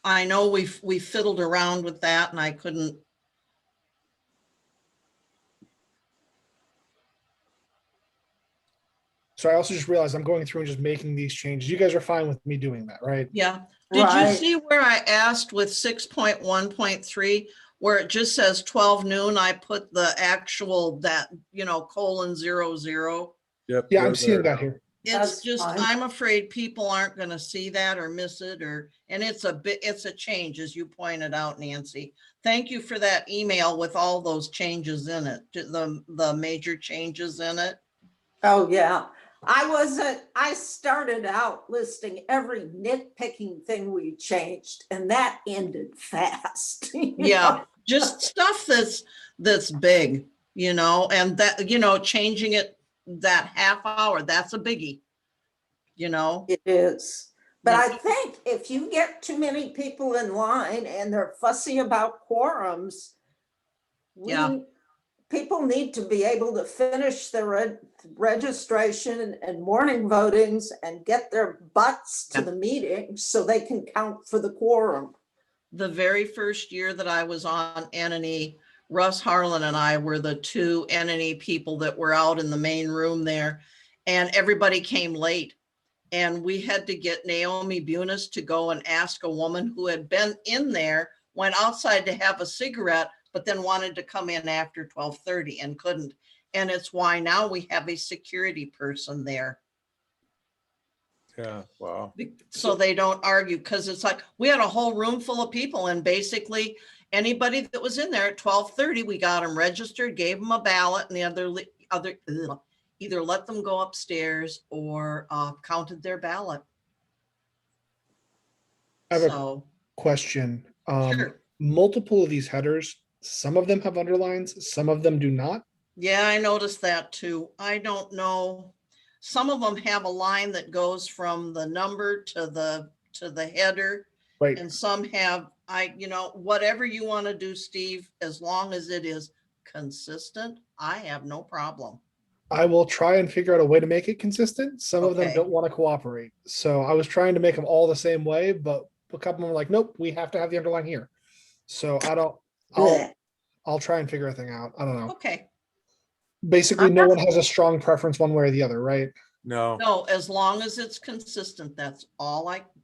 Speaker 1: I know we fiddled around with that and I couldn't.
Speaker 5: So I also just realized I'm going through and just making these changes. You guys are fine with me doing that, right?
Speaker 1: Yeah. Did you
Speaker 4: Right.
Speaker 1: see where I asked with 6.1.3, where it just says 12 noon, I put the actual :00.
Speaker 2: Yep.
Speaker 5: Yeah,
Speaker 2: they're
Speaker 5: I'm seeing
Speaker 2: there.
Speaker 5: that here.
Speaker 1: It's
Speaker 4: That's
Speaker 1: just,
Speaker 4: fine.
Speaker 1: I'm afraid people aren't gonna see that or miss it and it's a change, as you pointed out, Nancy. Thank you for that email with all those changes in it, the major changes in it.
Speaker 4: Oh, yeah. I started out listing every nitpicking thing we changed and that ended fast.
Speaker 1: Yeah, just stuff that's big, and that, changing it that half hour, that's a biggie,
Speaker 4: It is. But
Speaker 1: Yeah.
Speaker 4: I think if you get too many people in line and they're fussy about quorums,
Speaker 1: Yeah.
Speaker 4: people need to be able to finish their registration and morning votings and get their butts to
Speaker 1: Yeah.
Speaker 4: the meeting so they can count for the quorum.
Speaker 1: The very first year that I was on NNE, Russ Harlan and I were the two NNE people that were out in the main room there, and everybody came late. And we had to get Naomi Bunis to go and ask a woman who had been in there, went outside to have a cigarette, but then wanted to come in after 12:30 and couldn't. And it's why now we have a security person there.
Speaker 2: Yeah, wow.
Speaker 1: So they don't argue, because it's like, we had a whole room full of people and basically anybody that was in there at 12:30, we got them registered, gave them a ballot, and either let them go upstairs or counted their ballot.
Speaker 5: I have a
Speaker 1: So,
Speaker 5: question.
Speaker 1: sure.
Speaker 5: Multiple of these headers, some of them have underlines, some of them do not.
Speaker 1: Yeah, I noticed that too. I don't know. Some of them have a line that goes from the number to the header.
Speaker 5: Right.
Speaker 1: And some have, whatever you want to do, Steve, as long as it is consistent, I have no problem.
Speaker 5: I will try and figure out a way to make it consistent. Some of them
Speaker 1: Okay.
Speaker 5: don't want to cooperate. So I was trying to make them all the same way, but a couple of them were like, nope, we have to have the underline here. So I'll
Speaker 4: Blech.
Speaker 5: I'll try and figure a thing out. I don't know.
Speaker 1: Okay,
Speaker 5: Basically, no one has a strong preference one way or the other, right?
Speaker 2: No,
Speaker 1: no, as long as it's consistent, that's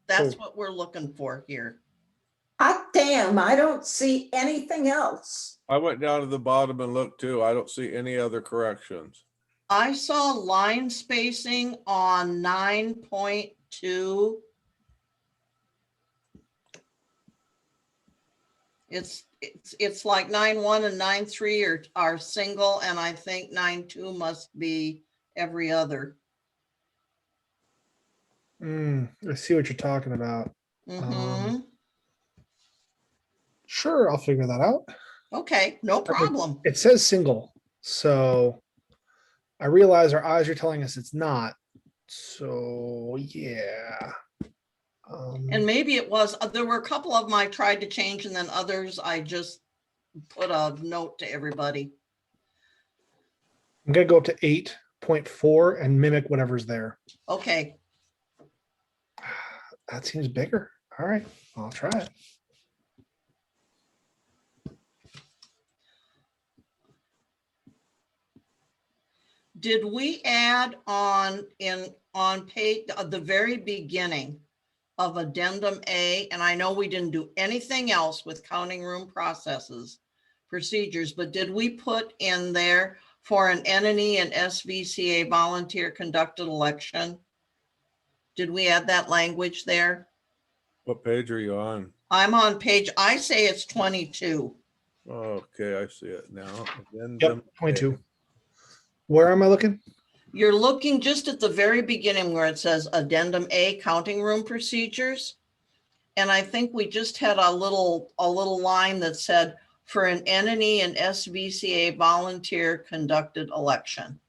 Speaker 1: that's
Speaker 5: Cool.
Speaker 1: what we're looking for here.
Speaker 4: Hot damn, I don't see anything else.
Speaker 2: I went down to the bottom and looked too. I don't see any other corrections.
Speaker 1: I saw line spacing on 9.2. It's like 9.1 and 9.3 are single, and I think 9.2 must be every other.
Speaker 5: I see what you're talking about.
Speaker 1: Mhm.
Speaker 5: Sure, I'll figure that out.
Speaker 1: Okay, no problem.
Speaker 5: It says single, so I realize our eyes are telling us it's not. So yeah.
Speaker 1: And maybe it was, there were a couple of them I tried to change, and then others I just put a note to everybody.
Speaker 5: I'm gonna go up to 8.4 and mimic whatever's there.
Speaker 1: Okay,
Speaker 5: That seems bigger. All right, I'll try it.
Speaker 1: did we add on page, the very beginning of addendum A, and I know we didn't do anything else with counting room procedures, but did we put in there for an entity and SVCA volunteer conducted election? Did we add that language there?
Speaker 2: What page are you on?
Speaker 1: I'm on page, I say it's 22.
Speaker 2: Okay, I see it now.
Speaker 5: Yep,
Speaker 2: Addendum
Speaker 5: 22. Where am I looking?
Speaker 1: You're looking just at the very beginning where it says addendum A, counting room procedures. And I think we just had a little line that said for an entity and SVCA volunteer conducted election.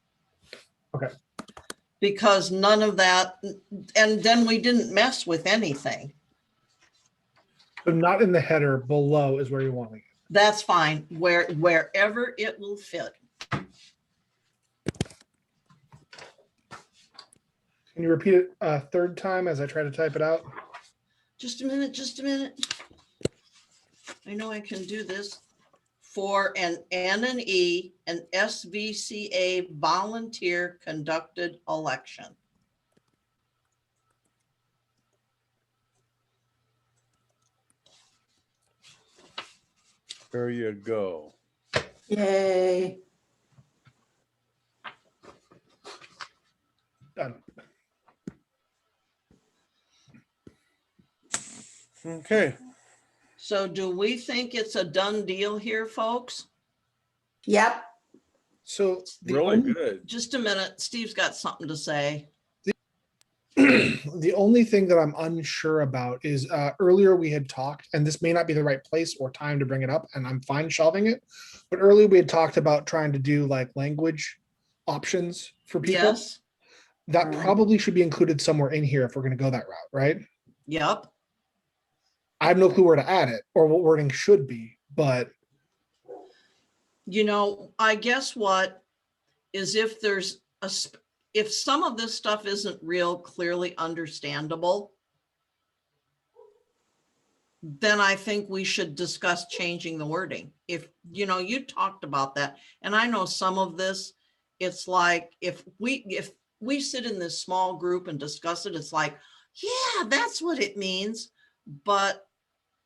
Speaker 5: Okay.
Speaker 1: Because none of that, and then we didn't mess with anything.
Speaker 5: So not in the header, below is where you're wanting it.
Speaker 1: That's fine, wherever it will fit.
Speaker 5: Can you repeat it a third time as I try to type it out?
Speaker 1: Just a minute. I know I can do this. For an N&E, an SVCA volunteer conducted election.
Speaker 2: There you go.
Speaker 4: Yay.
Speaker 5: Done.
Speaker 2: Okay,
Speaker 1: So do we think it's a done deal here, folks?
Speaker 4: Yep.
Speaker 5: So the
Speaker 2: really
Speaker 5: only,
Speaker 2: good.
Speaker 1: Just a minute, Steve's got something to say.
Speaker 5: the only thing that I'm unsure about is earlier we had talked, and this may not be the right place or time to bring it up, and I'm fine shelving it. But earlier we had talked about trying to do like language options for people.
Speaker 1: Yes,
Speaker 5: That
Speaker 4: Mhm.
Speaker 5: probably should be included somewhere in here if we're going to go that route, right?
Speaker 1: yep.
Speaker 5: I have no clue where to add it or what wording should be, but
Speaker 1: I guess what is if there's if some of this stuff isn't real clearly understandable, then I think we should discuss changing the wording. If, you talked about that, and I know some of this, it's like, if we sit in this small group and discuss it, it's like, yeah, that's what it means. But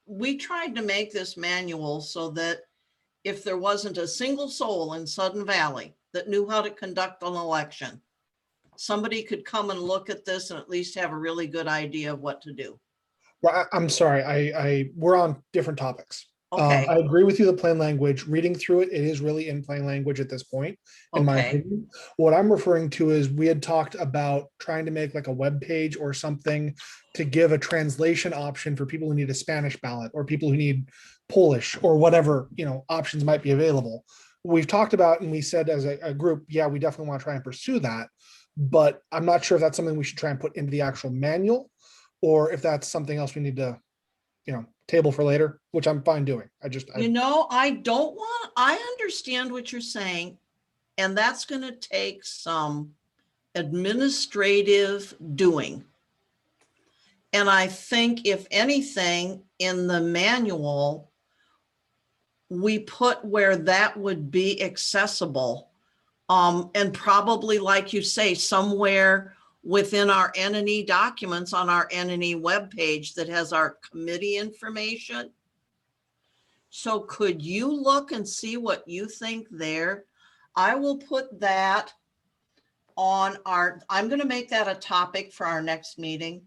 Speaker 1: we tried to make this manual so that if there wasn't a single soul in Sudden Valley that knew how to conduct an election, somebody could come and look at this and at least have a really good idea of what to do.
Speaker 5: well, I'm sorry. We're on different topics.
Speaker 1: Okay,
Speaker 5: I agree with you. The plain language, reading through it, it is really in plain language at this point, in my
Speaker 1: okay,
Speaker 5: opinion. What I'm referring to is we had talked about trying to make like a web page or something to give a translation option for people who need a Spanish ballot or people who need Polish or whatever, options might be available. We've talked about and we said as a group, yeah, we definitely want to try and pursue that. But I'm not sure if that's something we should try and put into the actual manual or if that's something else we need to table for later, which I'm fine doing.
Speaker 1: You know, I understand what you're saying, and that's gonna take some administrative doing. And I think if anything, in the manual, we put where that would be accessible. And probably, like you say, somewhere within our NNE documents on our NNE webpage that has our committee information. So could you look and see what you think there? I will put that on I'm going to make that a topic for our next meeting.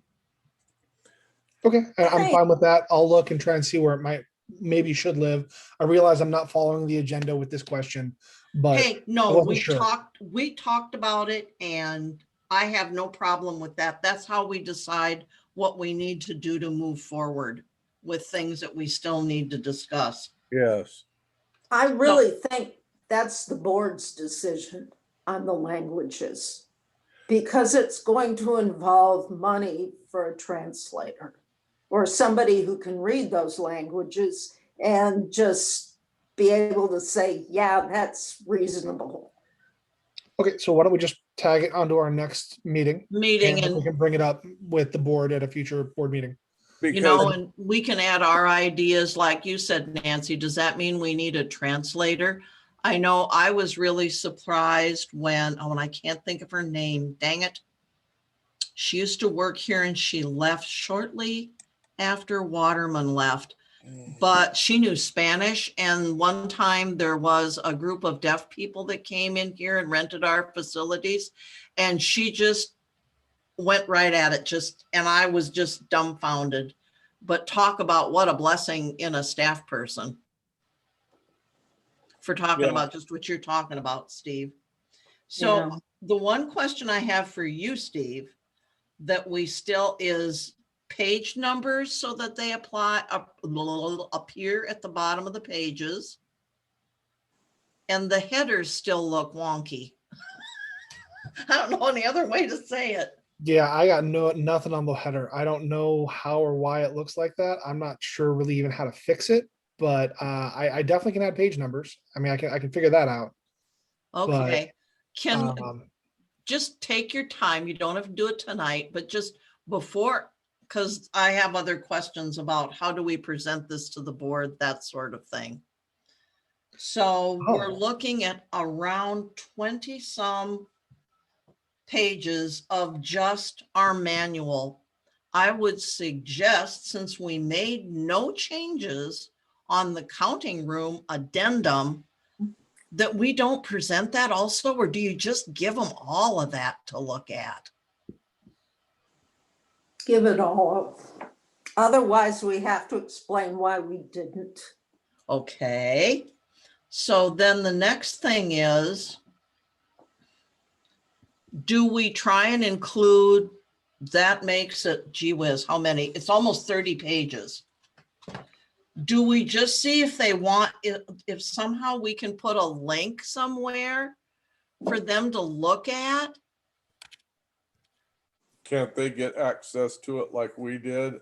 Speaker 5: Okay, I'm
Speaker 4: Hey.
Speaker 5: fine with that. I'll look and try and see where it maybe should live. I realize I'm not following the agenda with this question, but
Speaker 1: Hey,
Speaker 5: I
Speaker 1: no,
Speaker 5: wasn't
Speaker 1: we
Speaker 5: sure.
Speaker 1: talked about it, and I have no problem with that. That's how we decide what we need to do to move forward with things that we still need to discuss.
Speaker 2: Yes.
Speaker 4: I really think that's the board's decision on the languages. Because it's going to involve money for a translator or somebody who can read those languages and just be able to say, yeah, that's reasonable.
Speaker 5: Okay, so why don't we just tag it onto our next meeting?
Speaker 1: Meeting,
Speaker 5: And we
Speaker 1: and
Speaker 5: can bring it up with the board at a future board meeting.
Speaker 1: you know,
Speaker 2: Because,
Speaker 1: and we can add our ideas, like you said, Nancy. Does that mean we need a translator? I know I was really surprised when I can't think of her name, dang it. She used to work here and she left shortly after Waterman left, but she knew Spanish. And one time there was a group of deaf people that came in here and rented our facilities, and she just went right at it, and I was just dumbfounded. But talk about what a blessing in a staff person for talking
Speaker 2: Yeah.
Speaker 1: about just what you're talking about, Steve. So
Speaker 4: Yeah.
Speaker 1: the one question I have for you, Steve, that we still is page numbers so that they appear at the bottom of the pages. And the headers still look wonky. I don't know any other way to say it.
Speaker 5: Yeah, I got nothing on the header. I don't know how or why it looks like that. I'm not sure really even how to fix it, but I definitely can add page numbers. I mean, I can figure that out.
Speaker 1: Okay. Can just take your time. You don't have to do it tonight, but just before, because I have other questions about how do we present this to the board, that sort of thing. So we're
Speaker 5: Oh.
Speaker 1: looking at around 20 some pages of just our manual. I would suggest, since we made no changes on the counting room addendum, that we don't present that also, or do you just give them all of that to look at?
Speaker 4: Give it all. Otherwise, we have to explain why we didn't.
Speaker 1: Okay. So then the next thing is, do we try and include, that makes it, gee whiz, how many? It's almost 30 pages. Do we just see if they want, if somehow we can put a link somewhere for them to look at?
Speaker 2: can't they get access to it like we did?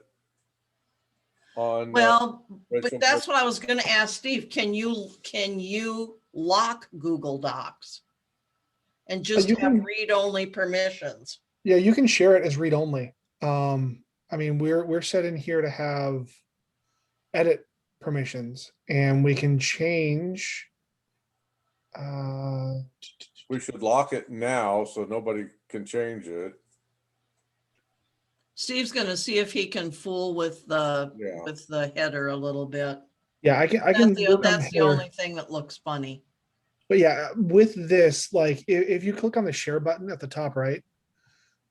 Speaker 2: On.
Speaker 1: Well, but
Speaker 2: Rachel,
Speaker 1: that's what I was gonna ask Steve. Can you lock Google Docs? And just
Speaker 5: You
Speaker 1: have
Speaker 5: can-
Speaker 1: read-only permissions?
Speaker 5: Yeah, you can share it as read only. I mean, we're set in here to have edit permissions, and we can change.
Speaker 2: We should lock it now so nobody can change it.
Speaker 1: Steve's gonna see if he can fool with the
Speaker 2: Yeah.
Speaker 1: header a little bit.
Speaker 5: Yeah, I can. work on
Speaker 1: That's the
Speaker 5: header.
Speaker 1: only thing that looks funny.
Speaker 5: But yeah, with this, like if you click on the share button at the top right,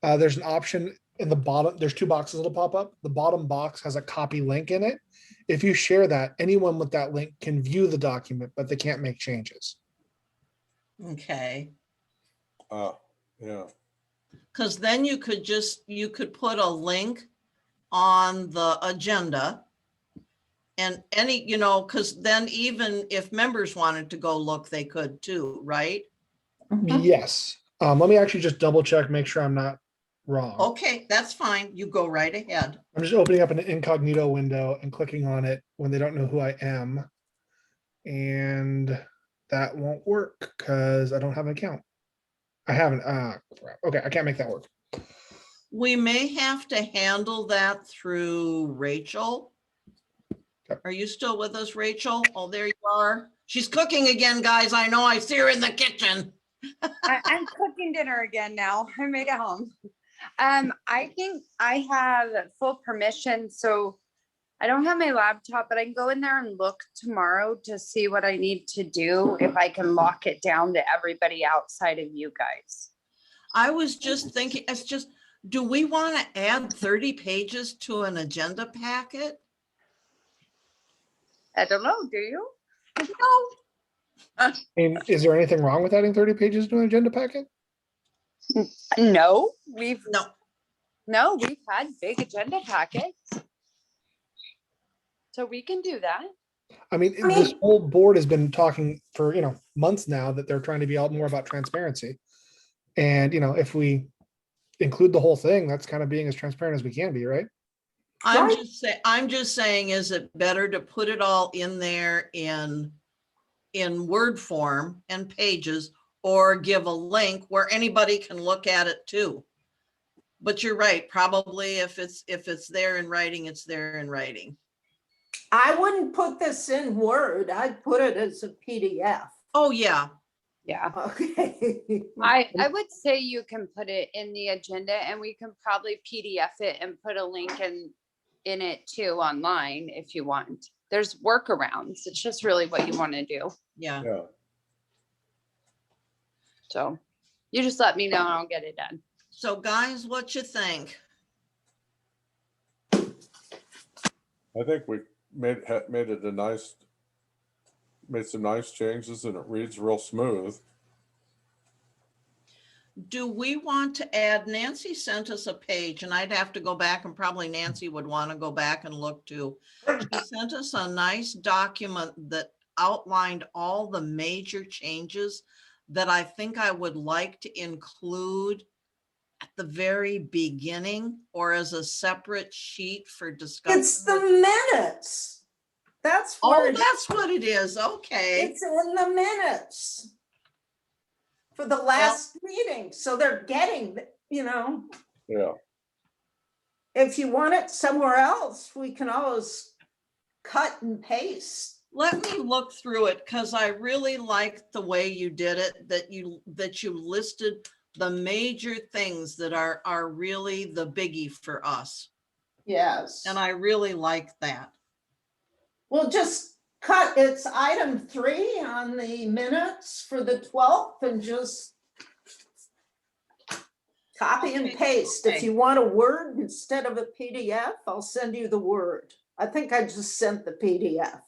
Speaker 5: there's an option in the bottom. There's two boxes that'll pop up. The bottom box has a copy link in it. If you share that, anyone with that link can view the document, but they can't make changes.
Speaker 1: Okay.
Speaker 2: Yeah.
Speaker 1: Because then you could put a link on the agenda. And any, because then even if members wanted to go look, they could too, right?
Speaker 4: Mhm.
Speaker 5: Yes. Let me actually just double check, make sure I'm not wrong.
Speaker 1: Okay, that's fine. You go right ahead.
Speaker 5: I'm just opening up an incognito window and clicking on it when they don't know who I am. And that won't work because I don't have an account. I haven't, crap. Okay, I can't make that work.
Speaker 1: We may have to handle that through Rachel.
Speaker 5: Okay.
Speaker 1: Are you still with us, Rachel? Oh, there you are. She's cooking again, guys. I know, I see her in the kitchen.
Speaker 6: I'm cooking dinner again now. I made it home. I think I have full permission, so I don't have my laptop, but I can go in there and look tomorrow to see what I need to do, if I can lock it down to everybody outside of you guys.
Speaker 1: I was just thinking, it's just, do we want to add 30 pages to an agenda packet?
Speaker 6: I don't know, do you?
Speaker 1: No.
Speaker 5: And is there anything wrong with adding 30 pages to an agenda packet?
Speaker 6: No,
Speaker 1: No.
Speaker 6: we've had big agenda packets. So we can do that.
Speaker 5: I mean, this whole board has been talking for, months now that they're trying to be out more about transparency. And, if we include the whole thing, that's kind of being as transparent as we can be, right?
Speaker 4: Right.
Speaker 1: I'm just saying, is it better to put it all in there in Word form and pages, or give a link where anybody can look at it too? But you're right, probably if it's there in writing, it's there in writing.
Speaker 4: I wouldn't put this in Word. I'd put it as a PDF.
Speaker 1: Oh, yeah.
Speaker 6: Yeah.
Speaker 4: Okay.
Speaker 6: I would say you can put it in the agenda, and we can probably PDF it and put a link in it too online if you want. There's workarounds. It's just really what you want to do.
Speaker 1: Yeah.
Speaker 2: Yeah.
Speaker 6: So you just let me know and I'll get it done.
Speaker 1: So guys, what you think?
Speaker 2: I think we made some nice changes and it reads real smooth.
Speaker 1: Do we want to add, Nancy sent us a page, and I'd have to go back, and probably Nancy would want to go back and look too. She sent us a nice document that outlined all the major changes that I think I would like to include at the very beginning or as a separate sheet for discussion.
Speaker 4: It's the minutes. That's
Speaker 1: Oh,
Speaker 4: where
Speaker 1: that's what it is. Okay.
Speaker 4: it's in the minutes for the last meeting. So they're getting,
Speaker 2: Yeah.
Speaker 4: if you want it somewhere else, we can always cut and paste.
Speaker 1: Let me look through it, because I really liked the way you did it, that you listed the major things that are really the biggie for us.
Speaker 4: Yes.
Speaker 1: And I really like that.
Speaker 4: We'll just cut, it's item 3 on the minutes for the 12th, and just copy and
Speaker 1: Okay,
Speaker 4: paste.
Speaker 1: okay.
Speaker 4: If you want a Word instead of a PDF, I'll send you the Word. I think I just sent the PDF.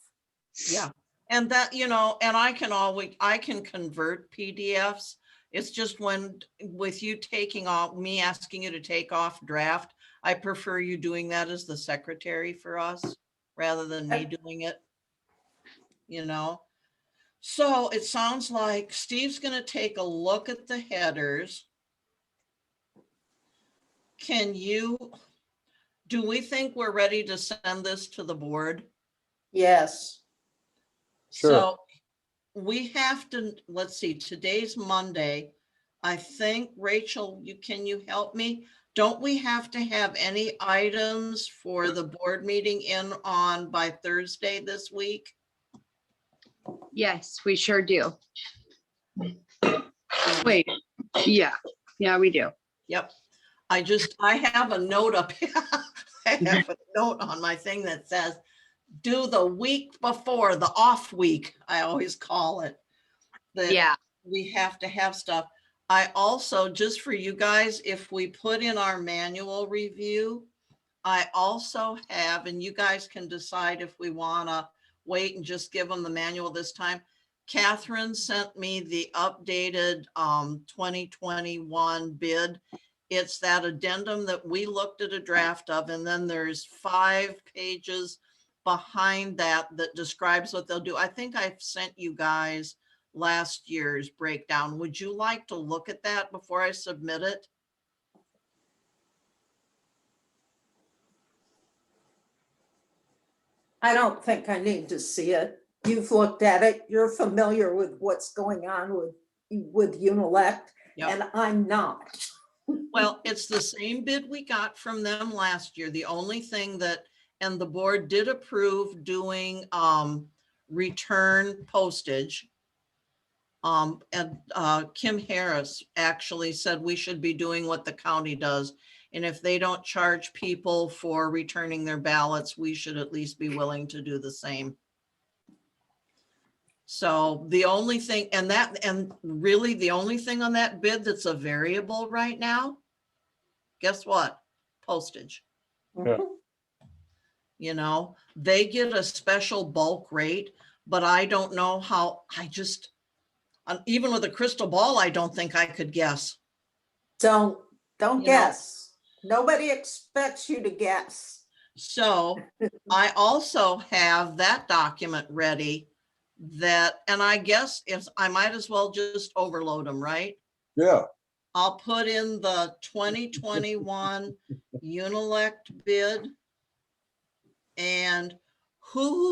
Speaker 1: Yeah. And that, and I can convert PDFs. It's just when, with you taking off, me asking you to take off draft, I prefer you doing that as the secretary for us rather than me doing it. So it sounds like Steve's going to take a look at the headers. Do we think we're ready to send this to the board?
Speaker 4: Yes.
Speaker 2: Sure.
Speaker 1: So we have to, let's see, today's Monday. I think, Rachel, can you help me? Don't we have to have any items for the board meeting by Thursday this week?
Speaker 6: Yes, we sure do. Wait, yeah, we do.
Speaker 1: Yep. I have a note up here. I have a note on my thing that says, do the week before, the off week, I always call it. That
Speaker 6: Yeah.
Speaker 1: We have to have stuff. I also, just for you guys, if we put in our manual review, I also have, and you guys can decide if we want to wait and just give them the manual this time. Catherine sent me the updated 2021 bid. It's that addendum that we looked at a draft of, and then there's 5 pages behind that describes what they'll do. I think I've sent you guys last year's breakdown. Would you like to look at that before I submit it?
Speaker 4: I don't think I need to see it. You've looked at it, you're familiar with what's going on with Unilect,
Speaker 1: Yep.
Speaker 4: and I'm not.
Speaker 1: Well, it's the same bid we got from them last year. The only thing that, and the board did approve doing return postage. And Kim Harris actually said we should be doing what the county does. And if they don't charge people for returning their ballots, we should at least be willing to do the same. So the only thing, and really the only thing on that bid that's a variable right now, guess what? Postage.
Speaker 2: Yeah.
Speaker 1: You know, they get a special bulk rate, but I don't know how, even with a crystal ball, I don't think I could guess.
Speaker 4: Don't
Speaker 1: You know.
Speaker 4: guess. Nobody expects you to guess.
Speaker 1: So I also have that document ready and I guess if I might as well just overload them, right?
Speaker 2: Yeah.
Speaker 1: I'll put in the 2021 Unilect bid. And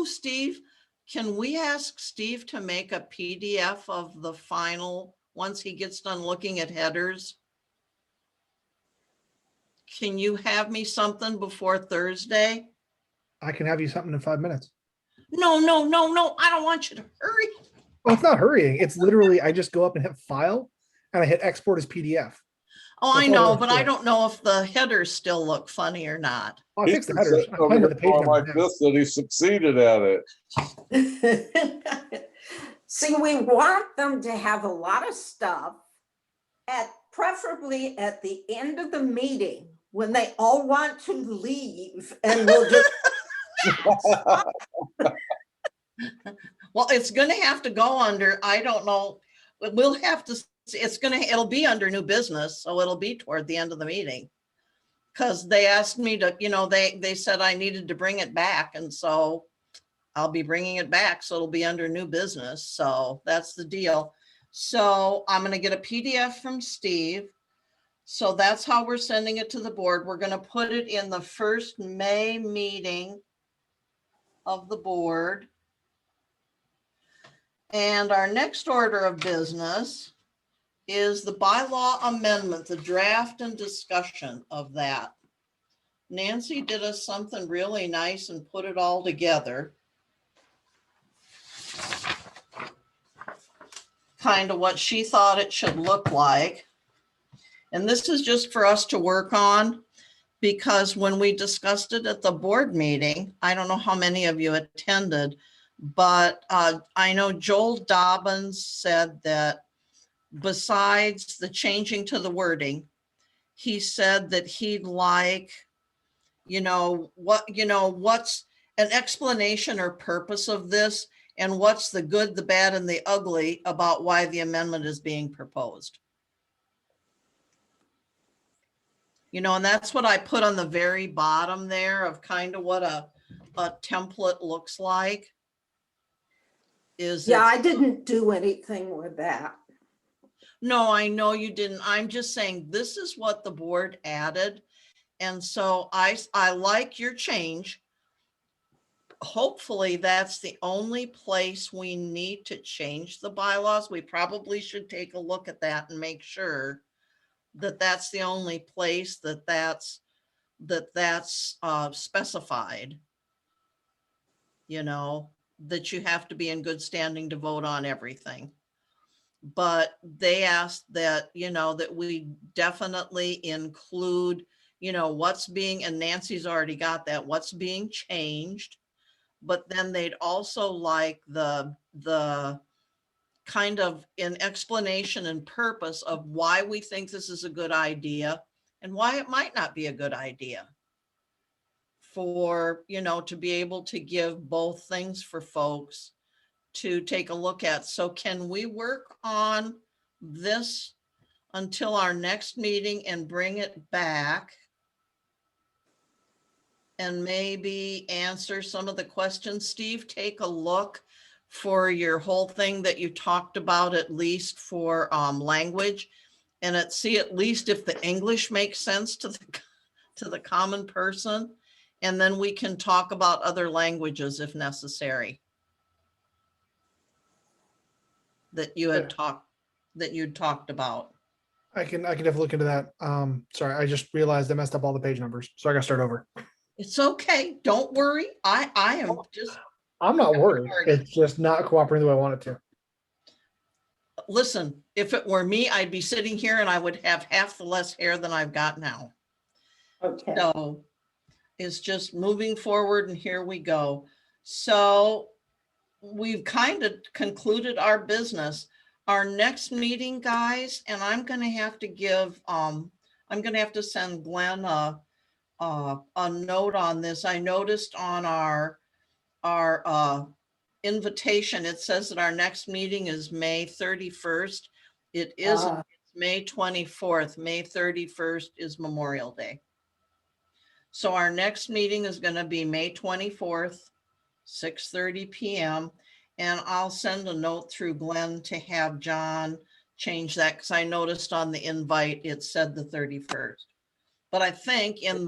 Speaker 1: Steve, can we ask Steve to make a PDF of the final, once he gets done looking at headers? Can you have me something before Thursday?
Speaker 5: I can have you something in 5 minutes.
Speaker 1: No, I don't want you to hurry.
Speaker 5: Well, it's not hurrying. It's literally, I just go up and hit file and I hit export as PDF.
Speaker 1: Oh, I
Speaker 5: That's all
Speaker 1: know,
Speaker 5: I'm
Speaker 1: but I
Speaker 5: doing.
Speaker 1: don't know if the headers still look funny or not.
Speaker 5: Oh, I fixed the headers. I'm playing with the page numbers
Speaker 2: Like
Speaker 5: now.
Speaker 2: this, that he succeeded at it.
Speaker 4: See, we want them to have a lot of stuff preferably at the end of the meeting when they all want to leave and we'll just.
Speaker 1: Well, it's gonna have to go under, I don't know, we'll have to, it'll be under new business, so it'll be toward the end of the meeting. Cause they asked me to, they said I needed to bring it back, and so I'll be bringing it back, so it'll be under new business, so that's the deal. So I'm gonna get a PDF from Steve. So that's how we're sending it to the board. We're gonna put it in the first May meeting of the board. And our next order of business is the bylaw amendment, the draft and discussion of that. Nancy did us something really nice and put it all together. Kind of what she thought it should look like. And this is just for us to work on, because when we discussed it at the board meeting, I don't know how many of you attended, but I know Joel Dobbins said that besides the changing to the wording, he said that he'd like, what's an explanation or purpose of this, and what's the good, the bad, and the ugly about why the amendment is being proposed. And that's what I put on the very bottom there of kind of what a template looks like.
Speaker 4: Yeah, I didn't do anything with that.
Speaker 1: No, I know you didn't. I'm just saying this is what the board added. And so I like your change. Hopefully that's the only place we need to change the bylaws. We probably should take a look at that and make sure that that's the only place that's specified. That you have to be in good standing to vote on everything. But they asked that, that we definitely include, what's being, and Nancy's already got that, what's being changed. But then they'd also like the kind of an explanation and purpose of why we think this is a good idea and why it might not be a good idea. For, to be able to give both things for folks to take a look at. So can we work on this until our next meeting and bring it back? And maybe answer some of the questions. Steve, take a look for your whole thing that you talked about, at least for language, and see at least if the English makes sense to the common person. And then we can talk about other languages if necessary. That you had talked about.
Speaker 5: I can definitely look into that. Sorry, I just realized I messed up all the page numbers, so I got to start over.
Speaker 1: It's okay. Don't worry. I am just,
Speaker 5: I'm not worried.
Speaker 1: Already.
Speaker 5: It's just not cooperating the way I want it to.
Speaker 1: listen, if it were me, I'd be sitting here and I would have half the less hair than I've got now.
Speaker 4: Okay.
Speaker 1: So it's just moving forward and here we go. So we've kind of concluded our business. Our next meeting, guys, and I'm gonna have to give, I'm gonna have to send Glenn a note on this. I noticed on our invitation, it says that our next meeting is May 31st. It isn't,
Speaker 4: Ah.
Speaker 1: it's May 24th. May 31st is Memorial Day. So our next meeting is gonna be May 24th, 6:30 PM. And I'll send a note through Glenn to have John change that, because I noticed on the invite, it said the 31st. But I think on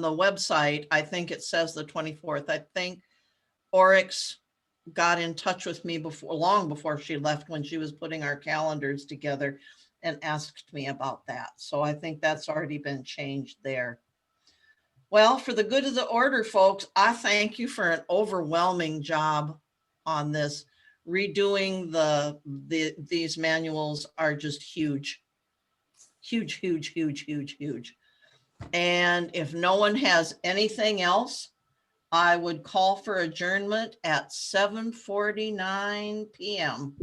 Speaker 1: the website, I think it says the 24th. I think Oryx got in touch with me long before she left, when she was putting our calendars together, and asked me about that. So I think that's already been changed there. Well, for the good of the order, folks, I thank you for an overwhelming job on this. Redoing these manuals are just huge. Huge, huge, huge, huge, huge. And if no one has anything else, I would call for adjournment at 7:49 PM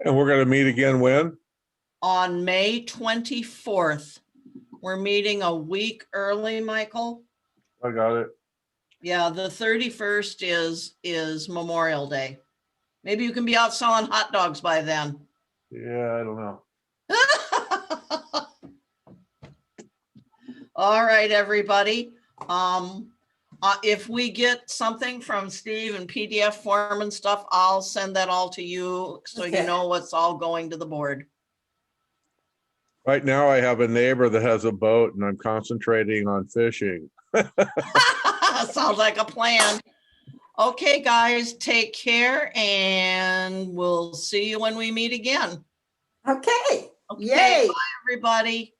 Speaker 2: And we're gonna meet again when?
Speaker 1: on May 24th. We're meeting a week early, Michael.
Speaker 2: I got it.
Speaker 1: Yeah, the 31st is Memorial Day. Maybe you can be out selling hot dogs by then.
Speaker 2: Yeah, I don't know.
Speaker 1: All right, everybody. If we get something from Steve and PDF form and stuff, I'll send that all to you so you
Speaker 4: Okay.
Speaker 1: know what's all going to the board.
Speaker 2: Right now I have a neighbor that has a boat and I'm concentrating on fishing.
Speaker 1: Sounds like a plan. Okay, guys, take care and we'll see you when we meet again.
Speaker 4: Okay,
Speaker 1: Okay,
Speaker 4: yay.
Speaker 1: bye, everybody.